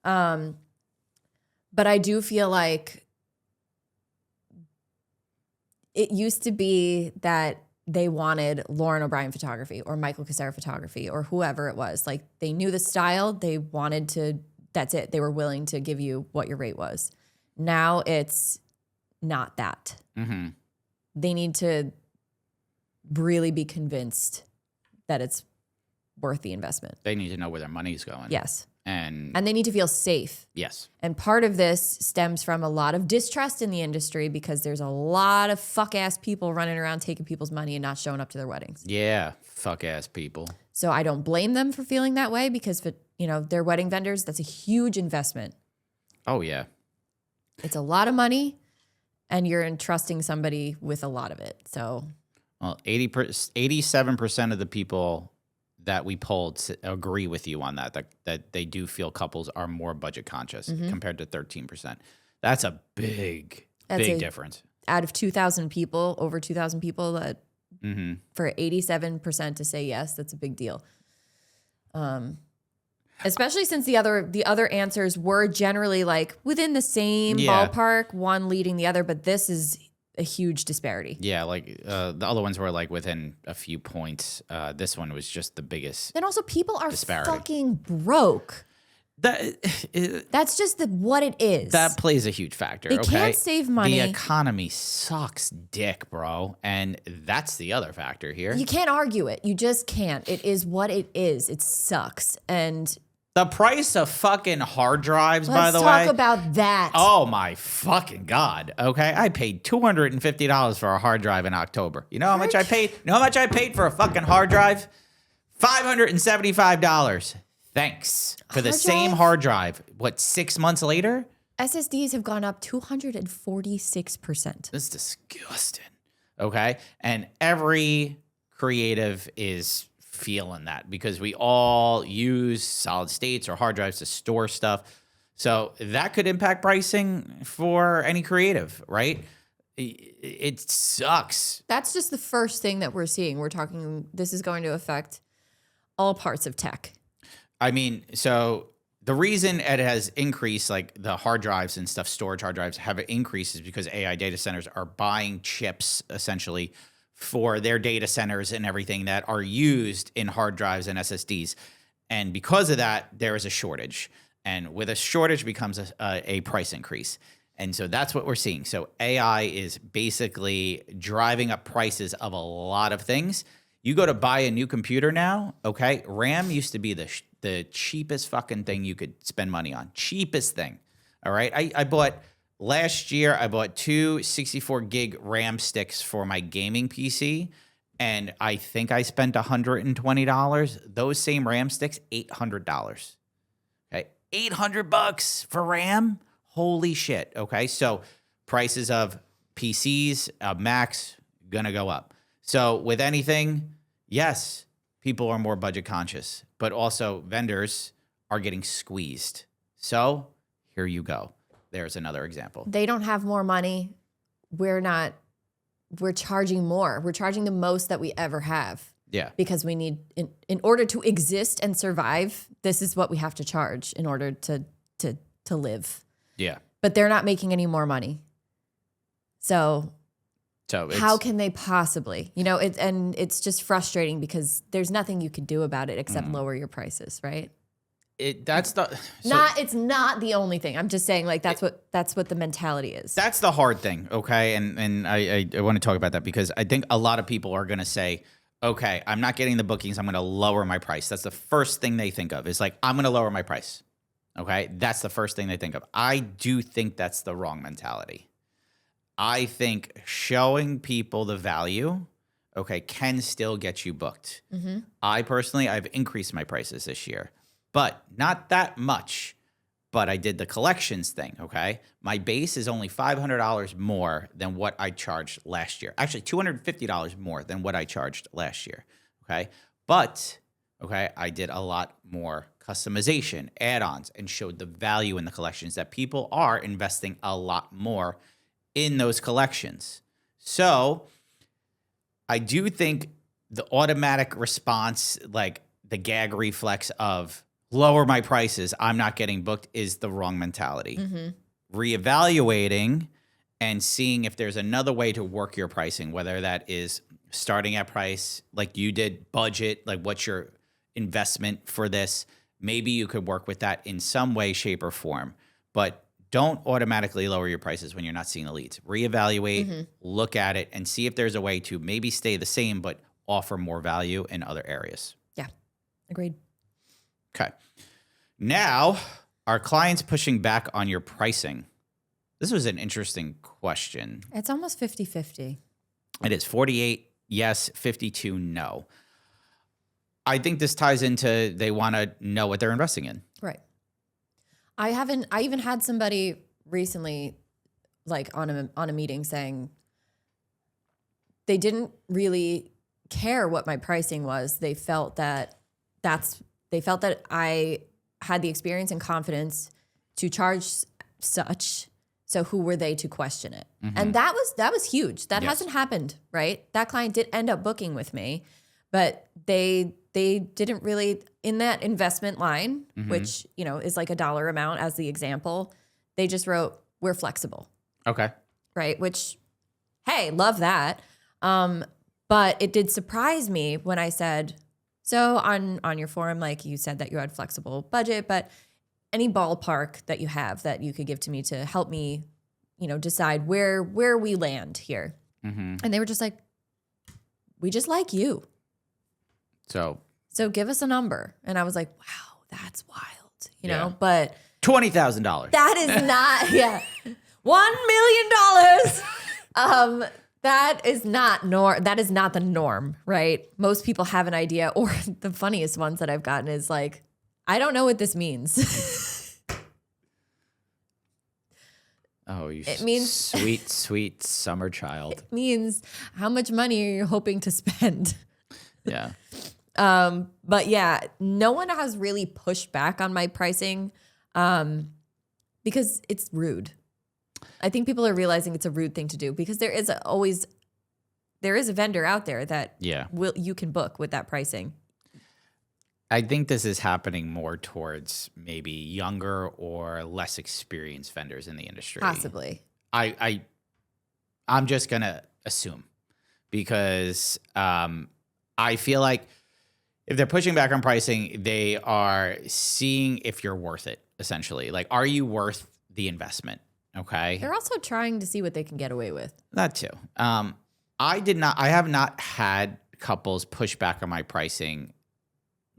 But I do feel like it used to be that they wanted Lauren O'Brien photography or Michael Cassara photography or whoever it was. Like they knew the style, they wanted to, that's it. They were willing to give you what your rate was. Now it's not that. They need to really be convinced that it's worth the investment. They need to know where their money's going. Yes. And they need to feel safe. yes. And part of this stems from a lot of distrust in the industry because there's a lot of fuck-ass people running around taking people's money and not showing up to their weddings. Yeah. Fuck ass people. So I don't blame them for feeling that way because, you know, they're wedding vendors. That's a huge investment. Oh, yeah. It's a lot of money and you're entrusting somebody with a lot of it. So, Well, 87% of the people that we polled agree with you on that they do feel couples are more budget conscious compared to 13%. That's a big difference. Out of 2,000 people, over 2,000 people, that for 87% to say yes, that's a big deal. Especially since the other answers were generally like within the same ballpark, one leading the other, but this is a huge disparity. Yeah, like the other ones were like within a few points. This one was just the biggest. And also people are disparity. fucking broke. That's just what it is. That plays a huge factor. They can't save money. The economy sucks dick, bro. And that's the other factor here. You can't argue it. You just can't. It is what it is. It sucks. And the price of fucking hard drives, by the way. Let's talk about that. Oh my fucking God. Okay. I paid $250 for a hard drive in October. You know how much I paid? You know how much I paid for a fucking hard drive? $575. Thanks. For the same hard drive. What, 6 months later? SSDs have gone up 246%. This is disgusting. Okay. And every creative is feeling that because we all use solid states or hard drives to store stuff. So that could impact pricing for any creative, right? It sucks. That's just the first thing that we're seeing. We're talking, this is going to affect all parts of tech. I mean, so the reason it has increased, like the hard drives and stuff, storage hard drives have increased is because AI data centers are buying chips essentially for their data centers and everything that are used in hard drives and SSDs. And because of that, there is a shortage. And with a shortage becomes a price increase. And so that's what we're seeing. So AI is basically driving up prices of a lot of things. You go to buy a new computer now, okay? RAM used to be the cheapest fucking thing you could spend money on. Cheapest thing, all right? I bought... Last year, I bought 2 64 gig RAM sticks for my gaming PC, and I think I spent $120. Those same RAM sticks, $800. Okay, $800 for RAM? Holy shit. Okay, so prices of PCs, Macs, gonna go up. So with anything, yes, people are more budget conscious, but also vendors are getting squeezed. So here you go. There's another example. They don't have more money. We're charging more. We're charging the most that we ever have. Yeah. Because we need, in order to exist and survive, this is what we have to charge in order to live. Yeah. But they're not making any more money. So how can they possibly? You know, it's just frustrating because there's nothing you can do about it except lower your prices, right? It's not the only thing. I'm just saying, like, that's what the mentality is. That's the hard thing, okay? And I want to talk about that because I think a lot of people are going to say, okay, I'm not getting the bookings, I'm going to lower my price. That's the first thing they think of. Is like, I'm going to lower my price. Okay? That's the first thing they think of. I do think that's the wrong mentality. I think showing people the value, okay, can still get you booked. Mm-hmm. I personally, I've increased my prices this year, but not that much. But I did the collections thing, okay? My base is only $500 more than what I charged last year. Actually, $250 more than what I charged last year, okay? But, okay, I did a lot more customization, add-ons, and showed the value in the collections that people are investing a lot more in those collections. So I do think the automatic response, like the gag reflex of lower my prices, I'm not getting booked, is the wrong mentality. Mm-hmm. Reevaluating and seeing if there's another way to work your pricing, whether that is starting at price, like you did, budget, like what's your investment for this? Maybe you could work with that in some way, shape, or form. But don't automatically lower your prices when you're not seeing the leads. Reevaluate, look at it, and see if there's a way to maybe stay the same, but offer more value in other areas. Yeah, agreed. Okay. Now, are clients pushing back on your pricing? This was an interesting question. It's almost 50-50. It is 48 yes, 52 no. I think this ties into they want to know what they're investing in. Right. I even had somebody recently, like on a meeting, saying they didn't really care what my pricing was. They felt that I had the experience and confidence to charge such. So who were they to question it? Mm-hmm. And that was huge. That Yes. hasn't happened, right? That client did end up booking with me, but they didn't really, in that investment line, Mm-hmm. which, is like a dollar amount as the example, they just wrote, we're flexible, Okay. right? Which, hey, love that. But it did surprise me when I said, so on your forum, like you said that you had flexible budget, but any ballpark that you have that you could give to me to help me, decide where we land here. Mm-hmm. And they were just like, we just like you. So give us a number. And I was like, wow, that's wild, you know, but $20,000. that is not, $1 million. That is not the norm, right? Most people have an idea, or the funniest ones that I've gotten is like, I don't know what this means. Oh, you It means- sweet, sweet summer child. It means how much money are you hoping to spend? Yeah. But yeah, no one has really pushed back on my pricing because it's rude. I think people are realizing it's a rude thing to do because there is a vendor out there that you can book with that pricing. I think this is happening more towards maybe younger or less experienced vendors in the industry. Possibly. I'm just gonna assume because I feel like if they're pushing back on pricing, they are seeing if you're worth it, essentially. Like, are you worth the investment? Okay. They're also trying to see what they can get away with. That too. I have not had couples push back on my pricing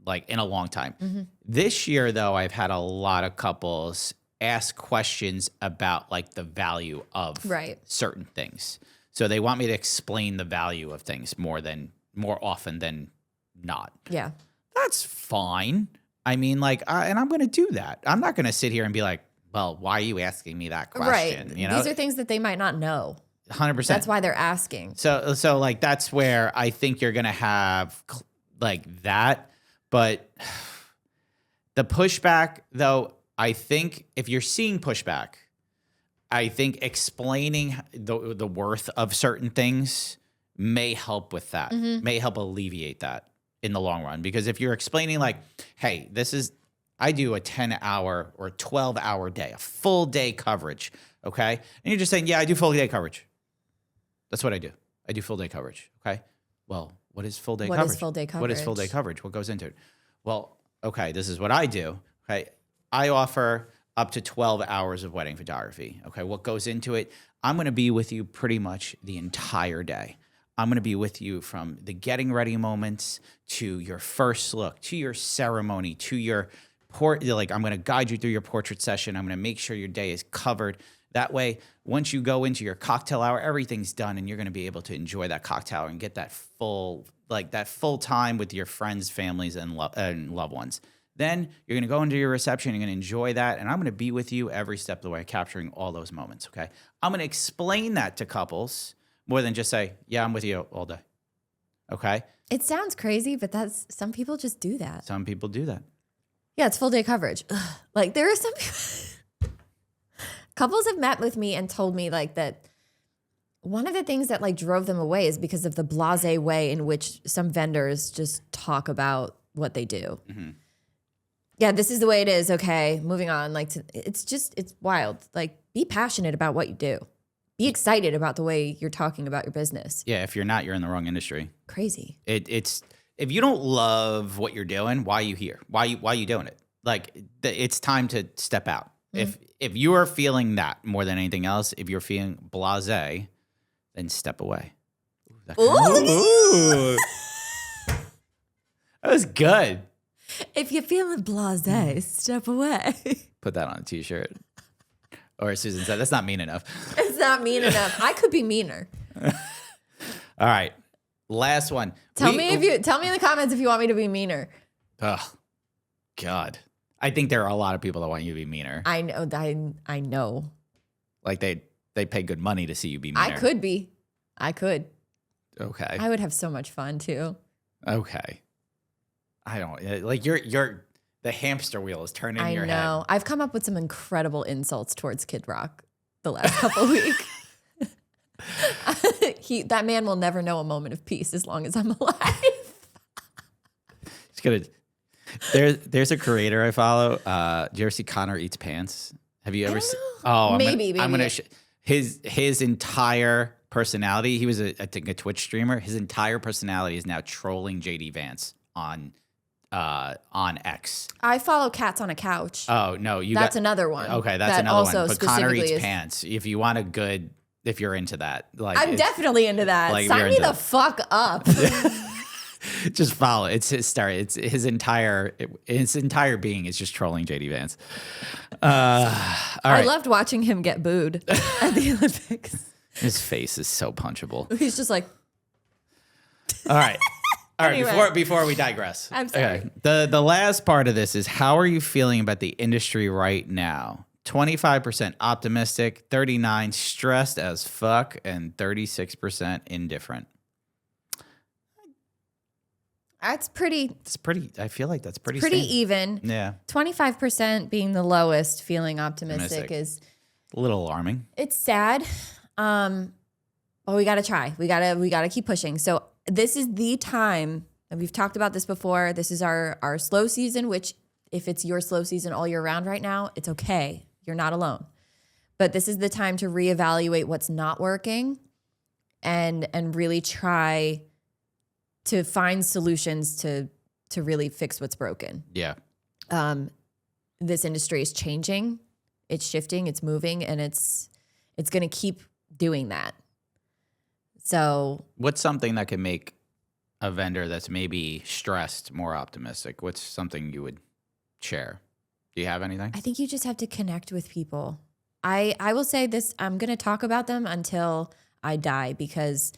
like in a long time. Mm-hmm. This year, though, I've had a lot of couples ask questions about like the value of certain things. So they want me to explain the value of things more often than not. Yeah. That's fine. I mean, like, and I'm going to do that. I'm not going to sit here and be like, well, why are you asking me that question? Right. You know, these are things that they might not know. 100%. That's why they're asking. So like, that's where I think you're going to have like that. But the pushback, though, I think if you're seeing pushback, I think explaining the worth of certain things may help with that, may help alleviate that in the long run. Because if you're explaining like, hey, I do a 10-hour or 12-hour day, a full day coverage, okay? And you're just saying, yeah, I do full day coverage. That's what I do. I do full day coverage, okay? Well, what is full day coverage? What is full day coverage? What is full day coverage? What goes into it? Well, okay, this is what I do. Okay, I offer up to 12 hours of wedding photography. Okay, what goes into it? I'm going to be with you pretty much the entire day. I'm going to be with you from the getting ready moments to your first look, to your ceremony, to your like I'm going to guide you through your portrait session. I'm going to make sure your day is covered. That way, once you go into your cocktail hour, everything's done and you're going to be able to enjoy that cocktail and get that full time with your friends, families, and loved ones. Then you're going to go into your reception. You're going to enjoy that. And I'm going to be with you every step of the way, capturing all those moments. Okay. I'm going to explain that to couples more than just say, yeah, I'm with you all day. Okay. It sounds crazy, but some people just do that. Some people do that. Yeah, it's full day coverage. Ugh. Like there are some people, couples have met with me and told me like that one of the things that like drove them away is because of the blasé way in which some vendors just talk about what they do. Mm-hmm. Yeah, this is the way it is. Okay, moving on. Like it's wild. Like be passionate about what you do. Be excited about the way you're talking about your business. Yeah, if you're not, you're in the wrong industry. Crazy. It's if you don't love what you're doing, why are you here? Why you doing it? Like it's time to step out. Mm-hmm. If you are feeling that more than anything else, if you're feeling blasé, then step away. Ooh, that was good. If you're feeling blasé, step away. Put that on a t-shirt. Or Susan said, that's not mean enough. It's not mean enough. I could be meaner. All right. Last one. Tell me in the comments if you want me to be meaner. Oh, God. I think there are a lot of people that want you to be meaner. I know. I know. Like they pay good money to see you be meaner. I could be. I could. Okay. I would have so much fun too. Okay. I don't like you're the hamster wheel is turning in your head. I know. I've come up with some incredible insults towards Kid Rock the last couple weeks. That man will never know a moment of peace as long as I'm alive. He's gonna. There's a creator I follow. Do you ever see Connor Eats Pants? Have you ever seen? Oh, maybe. I'm gonna his entire personality. He was I think a Twitch streamer. His entire personality is now trolling JD Vance on X. I follow Cats on a Couch. Oh no, that's another one. Okay, that's another one. But Connor Eats Pants. If you want if you're into that, like I'm definitely into that. Like, sign me the fuck up. Just follow. It's his start. It's his entire being is just trolling JD Vance. All right. I loved watching him get booed at the Olympics. His face is so punchable. He's just like. All right. All right. Anyway. Before we digress. I'm sorry. Okay. The last part of this is how are you feeling about the industry right now? 25% optimistic, 39% stressed as fuck, and 36% indifferent. That's pretty. It's pretty. I feel like that's pretty even. Yeah. 25% being the lowest, feeling optimistic is a little alarming. It's sad. But we got to try. We got to keep pushing. So this is the time, and we've talked about this before. This is our slow season, which if it's your slow season all year round right now, it's okay. You're not alone. But this is the time to reevaluate what's not working and really try to find solutions to really fix what's broken. Yeah. This industry is changing, it's shifting, it's moving, and it's going to keep doing that. So what's something that can make a vendor that's maybe stressed more optimistic? What's something you would share? Do you have anything? I think you just have to connect with people. I will say this, I'm going to talk about them until I die, because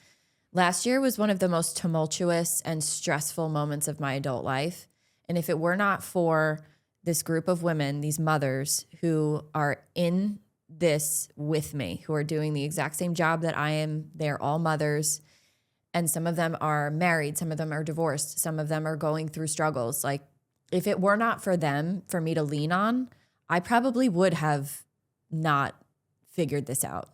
last year was one of the most tumultuous and stressful moments of my adult life. And if it were not for this group of women, these mothers who are in this with me, who are doing the exact same job that I am, they're all mothers. And some of them are married, some of them are divorced, some of them are going through struggles. Like, if it were not for them, for me to lean on, I probably would have not figured this out.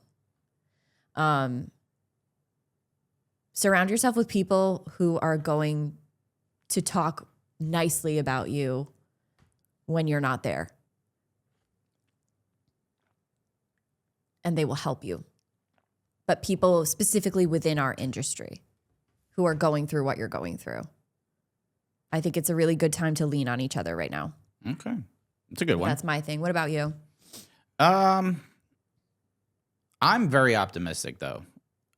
Surround yourself with people who are going to talk nicely about you when you're not there. And they will help you. But people specifically within our industry who are going through what you're going through. I think it's a really good time to lean on each other right now. Okay. It's a good one. That's my thing. What about you? I'm very optimistic, though,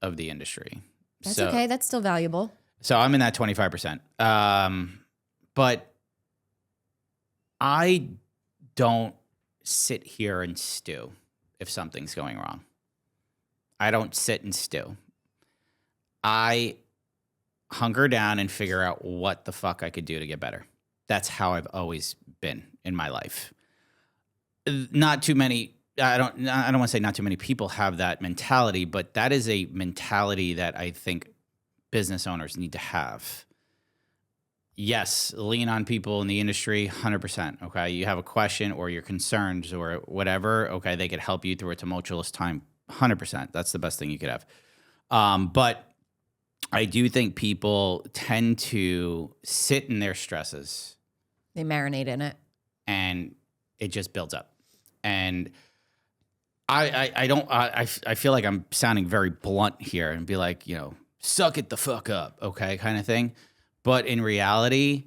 of the industry. That's okay. That's still valuable. So I'm in that 25%. But I don't sit here and stew if something's going wrong. I don't sit and stew. I hunker down and figure out what the fuck I could do to get better. That's how I've always been in my life. Not too many, I don't want to say not too many people have that mentality, but that is a mentality that I think business owners need to have. Yes, lean on people in the industry, 100%. Okay, you have a question or your concerns or whatever. Okay, they could help you through a tumultuous time, 100%. That's the best thing you could have. But I do think people tend to sit in their stresses. They marinate in it, and it just builds up. And I feel like I'm sounding very blunt here and be like, suck it the fuck up, okay, kind of thing. But in reality,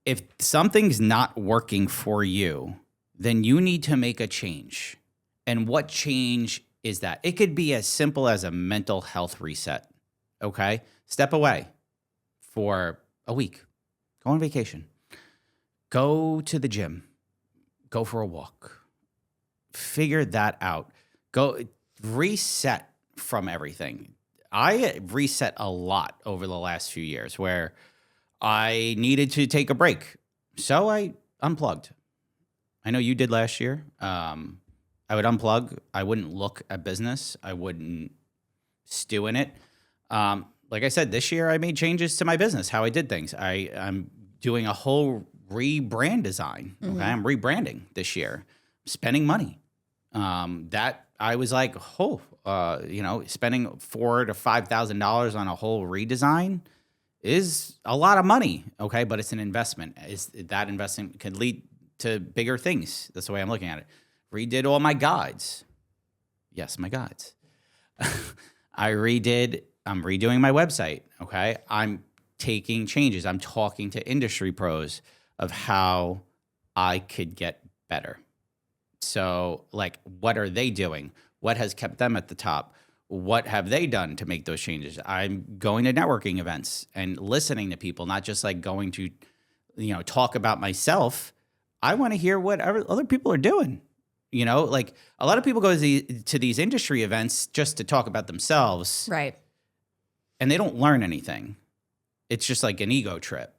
if something's not working for you, then you need to make a change. And what change is that? It could be as simple as a mental health reset, okay? Step away for a week. Go on vacation. Go to the gym. Go for a walk. Figure that out. Go reset from everything. I reset a lot over the last few years where I needed to take a break. So I unplugged. I know you did last year. I would unplug. I wouldn't look at business. I wouldn't stew in it. Like I said, this year I made changes to my business, how I did things. I'm doing a whole rebrand design. Okay, I'm rebranding this year. I'm spending money. That I was like, spending $4,000 to $5,000 on a whole redesign is a lot of money. Okay, but it's an investment. That investment could lead to bigger things? That's the way I'm looking at it. Redid all my guides. Yes, my guides. I'm redoing my website. Okay, I'm taking changes. I'm talking to industry pros of how I could get better. So, like, what are they doing? What has kept them at the top? What have they done to make those changes? I'm going to networking events and listening to people, not just like going to, talk about myself. I want to hear what other people are doing. Like a lot of people go to these industry events just to talk about themselves. Right. And they don't learn anything. It's just like an ego trip.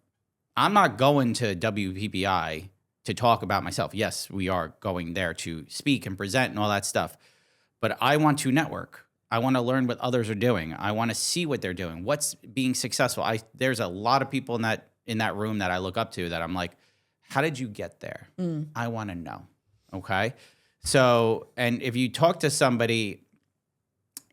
I'm not going to WPPI to talk about myself. Yes, we are going there to speak and present and all that stuff. But I want to network. I want to learn what others are doing. I want to see what they're doing. What's being successful? There's a lot of people in that room that I look up to that I'm like, how did you get there? I want to know. Okay. So, and if you talk to somebody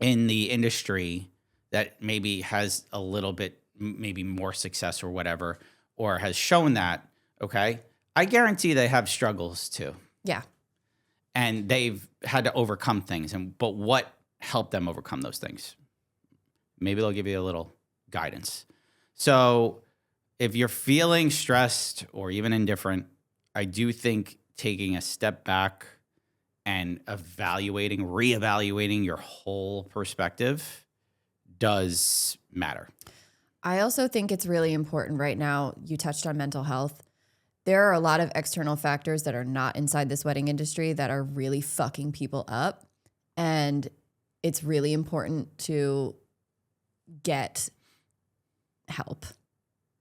in the industry that maybe has a little bit, maybe more success or whatever, or has shown that, okay, I guarantee they have struggles too. Yeah. And they've had to overcome things. But what helped them overcome those things? Maybe they'll give you a little guidance. So if you're feeling stressed or even indifferent, I do think taking a step back and reevaluating your whole perspective does matter. I also think it's really important right now. You touched on mental health. There are a lot of external factors that are not inside this wedding industry that are really fucking people up. And it's really important to get help.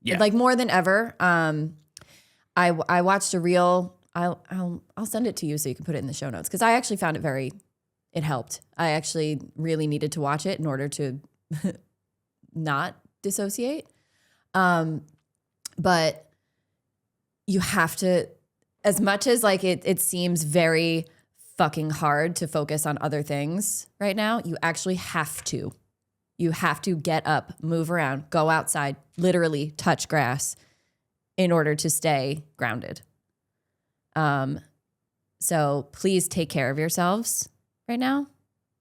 Yeah. Like more than ever. I watched a reel. I'll send it to you so you can put it in the show notes because I actually found it helped. I actually really needed to watch it in order to not dissociate. But you have to, as much as like it seems very fucking hard to focus on other things right now, you actually have to. You have to get up, move around, go outside, literally touch grass in order to stay grounded. So please take care of yourselves right now.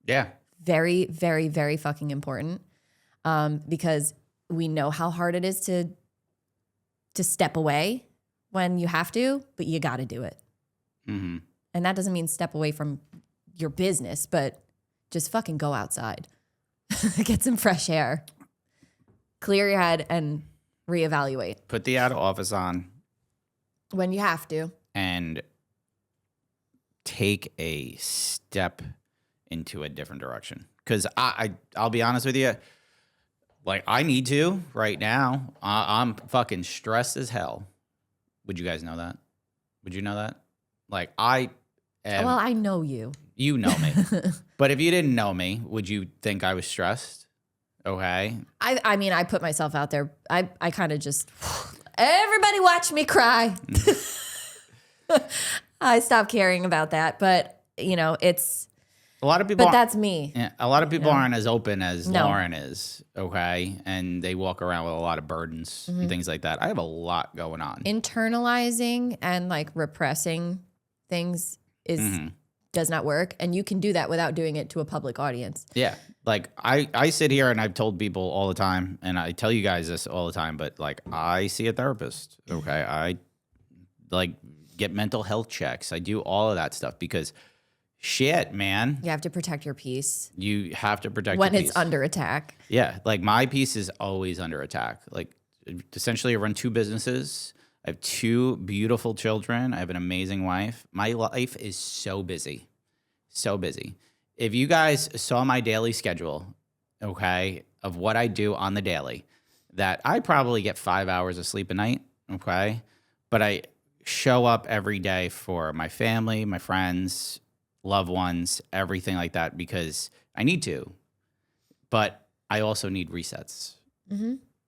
Yeah. Very, very, very fucking important. Because we know how hard it is to step away when you have to, but you got to do it. Mm-hmm. And that doesn't mean step away from your business, but just fucking go outside, get some fresh air. clear your head and reevaluate Put the out of office on when you have to. and take a step into a different direction. Because I'll be honest with you, like I need to right now. I'm fucking stressed as hell. Would you guys know that? Would you know that? Like I am. Well, I know you. You know me. But if you didn't know me, would you think I was stressed? Okay. I mean, I put myself out there. I kind of just, everybody watch me cry. I stopped caring about that. But, you know, it's, a lot of people. but that's me. Yeah, a lot of people aren't as open as No. Lauren is. Okay. And they walk around with a lot of burdens and things like that. I have a lot going on. Internalizing and like repressing things does not work. And you can do that without doing it to a public audience. Yeah. Like I sit here and I've told people all the time, and I tell you guys this all the time, but like I see a therapist. Okay. I like get mental health checks. I do all of that stuff because shit, man. You have to protect your peace You have to protect when your it's peace. under attack. Yeah. Like my peace is always under attack. Like essentially I run 2 businesses. I have 2 beautiful children. I have an amazing wife. My life is so busy. So busy. If you guys saw my daily schedule, okay, of what I do on the daily, that I probably get 5 hours of sleep a night, okay? But I show up every day for my family, my friends, loved ones, everything like that because I need to. But I also need resets.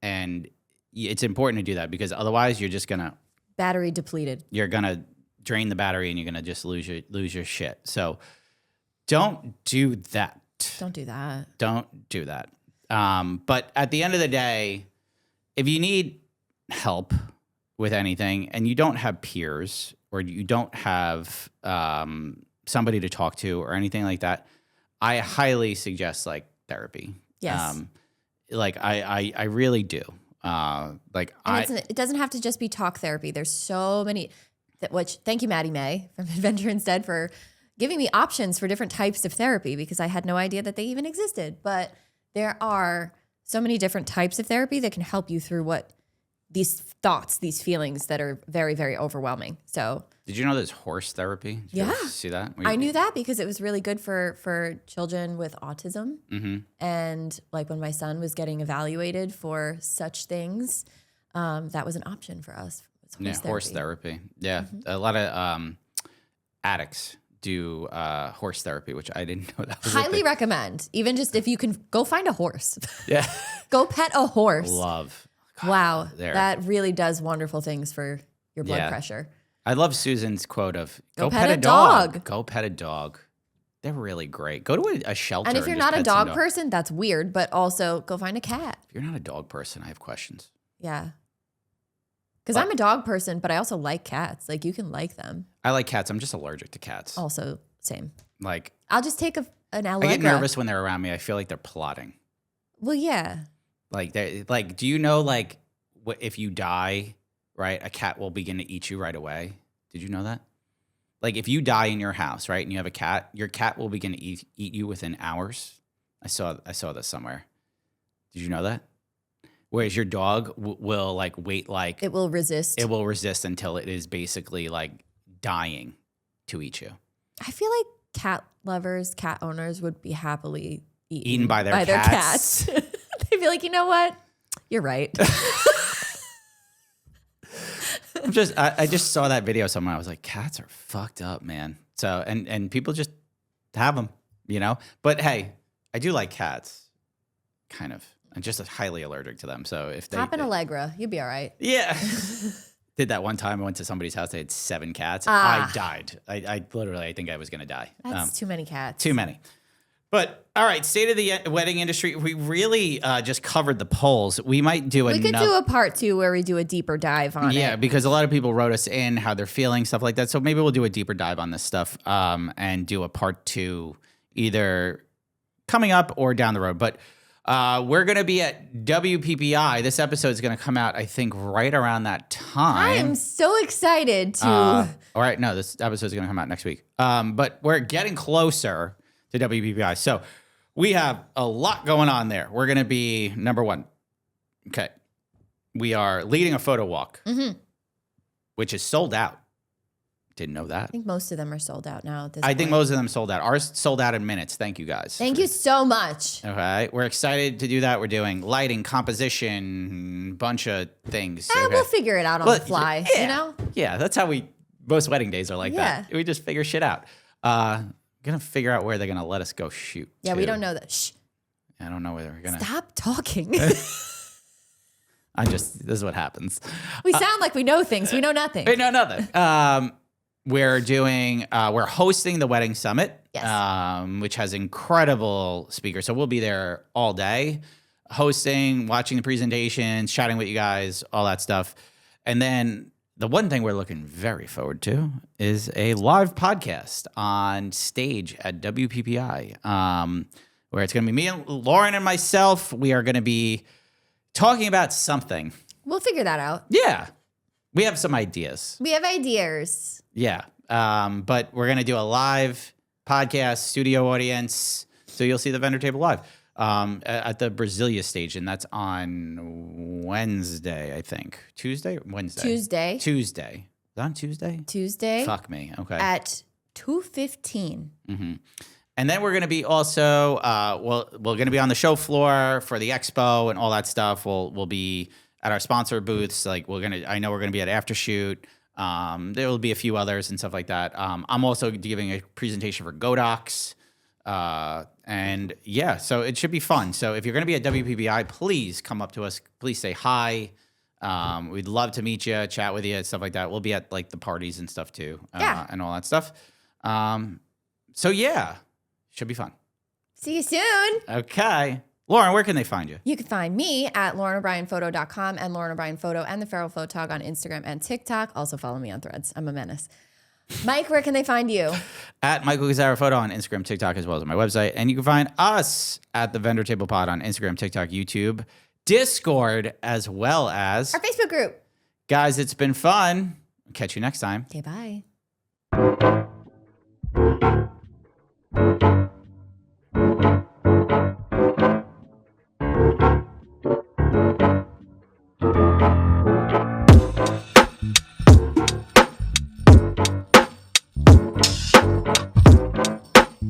And it's important to do that because otherwise you're just gonna Battery depleted. you're gonna drain the battery and you're gonna just lose your shit. So don't do that. Don't do that. Don't do that. But at the end of the day, if you need help with anything and you don't have peers or you don't have somebody to talk to or anything like that, I highly suggest like therapy. Yes. Like I really do. Like It doesn't have to just be talk therapy. There's so many, which thank you, Maddie May from Adventure Instead for giving me options for different types of therapy because I had no idea that they even existed. But there are so many different types of therapy that can help you through what these thoughts, these feelings that are very, very overwhelming. So did you know there's horse therapy? Did you Yeah. ever see that? I knew that because it was really good for children with autism. And like when my son was getting evaluated for such things, that was an option for us. It's horse therapy. Yeah, a lot of addicts do horse therapy, which I didn't know that was a Highly thing. recommend. Even just if you can go find a horse, Yeah, go pet a horse. love. Wow, there. that really does wonderful things for your blood Yeah. pressure. I love Susan's quote of Go pet a dog. Go pet a dog. They're really great. Go to a shelter. And if you're just not a pet some dog dog. person, that's weird. But also go find a cat. If you're not a dog person, I have questions. Yeah. Because I'm a dog person, but I also like cats. Like you can like them. I like cats. I'm just allergic to cats. Also, same. Like I'll just take an Allegra. I get nervous when they're around me. I feel like they're plotting. Well, yeah. Like they like. Do you know like what if you die, right? A cat will begin to eat you right away. Did you know that? Like if you die in your house, right, and you have a cat, your cat will begin to eat you within hours. I saw this somewhere. Did you know that? Whereas your dog will like wait like It will resist. it will resist until it is basically like dying to eat you. I feel like cat lovers, cat owners would be happily Eaten by their cats. They'd be like, you know what? You're right. I just saw that video somewhere. I was like, cats are fucked up, man. So and people just have them, you know. But hey, I do like cats, kind of. I'm just highly allergic to them. So if they Hop an Allegra. You'll be all right. yeah. Did that one time. I went to somebody's house. They had 7 cats. Ah. I died. I literally, I think I was going to die. That's too many cats. Too many. But all right, state of the wedding industry. We really just covered the polls. We might do We could do a part 2 where we do a deeper dive on it. Yeah, because a lot of people wrote us in how they're feeling, stuff like that. So maybe we'll do a deeper dive on this stuff and do a part 2 either coming up or down the road. But we're going to be at WPPI. This episode is going to come out, I think, right around that time. I am so excited to. All right, no, this episode is going to come out next week. But we're getting closer to WPPI. So we have a lot going on there. We're going to be, number one, Okay. We are leading a photo walk, which is sold out. Didn't know that. I think most of them are sold out now at this I point. think most of them sold out. Ours sold out in minutes. Thank you, guys. Thank you so much. Okay. We're excited to do that. We're doing lighting, composition, bunch of things. Eh, Okay. we'll figure it out on the fly, yeah. you know? Yeah, that's how most wedding days are like that. We just figure shit out. Gonna figure out where they're gonna let us go shoot. Yeah, too. we don't know that. Shh. I don't know whether we're gonna. Stop talking. This is what happens. We sound like we know things. We know nothing. We know nothing. We're hosting the Wedding Summit, Yes. Which has incredible speakers. So we'll be there all day, hosting, watching the presentations, chatting with you guys, all that stuff. And then the one thing we're looking very forward to is a live podcast on stage at WPPI, where it's going to be me and Lauren and myself. We are going to be talking about something. We'll figure that out. Yeah. We have some ideas. We have ideas. Yeah. But we're going to do a live podcast, studio audience. So you'll see the vendor table live at the Brasilia stage. And that's on Wednesday, I think. Tuesday? Wednesday. Tuesday. Is that on Tuesday? Tuesday. Fuck me. Okay. At 2:15. Mm-hmm. And then we're going to be also, we're going to be on the show floor for the expo and all that stuff. We'll be at our sponsor booths. Like I know we're going to be at Aftershoot. There will be a few others and stuff like that. I'm also giving a presentation for GoDocs. And yeah, so it should be fun. So if you're going to be at WPPI, please come up to us. Please say hi. We'd love to meet you, chat with you, and stuff like that. We'll be at like the parties and stuff too, and all that stuff. So yeah, should be fun. See you soon. Okay. Lauren, where can they find you? You can find me at LaurenO'BrienPhoto.com and Lauren O'Brien Photo and the Feral Photog on Instagram and TikTok. Also follow me on Threads. I'm a menace. Mike, where can they find you? At Michael Gazzara Photo on Instagram, TikTok, as well as on my website. And you can find us at the Vendor Table Pod on Instagram, TikTok, YouTube, Discord, as well as Our Facebook group. Guys, it's been fun. Catch you next time. Okay, bye.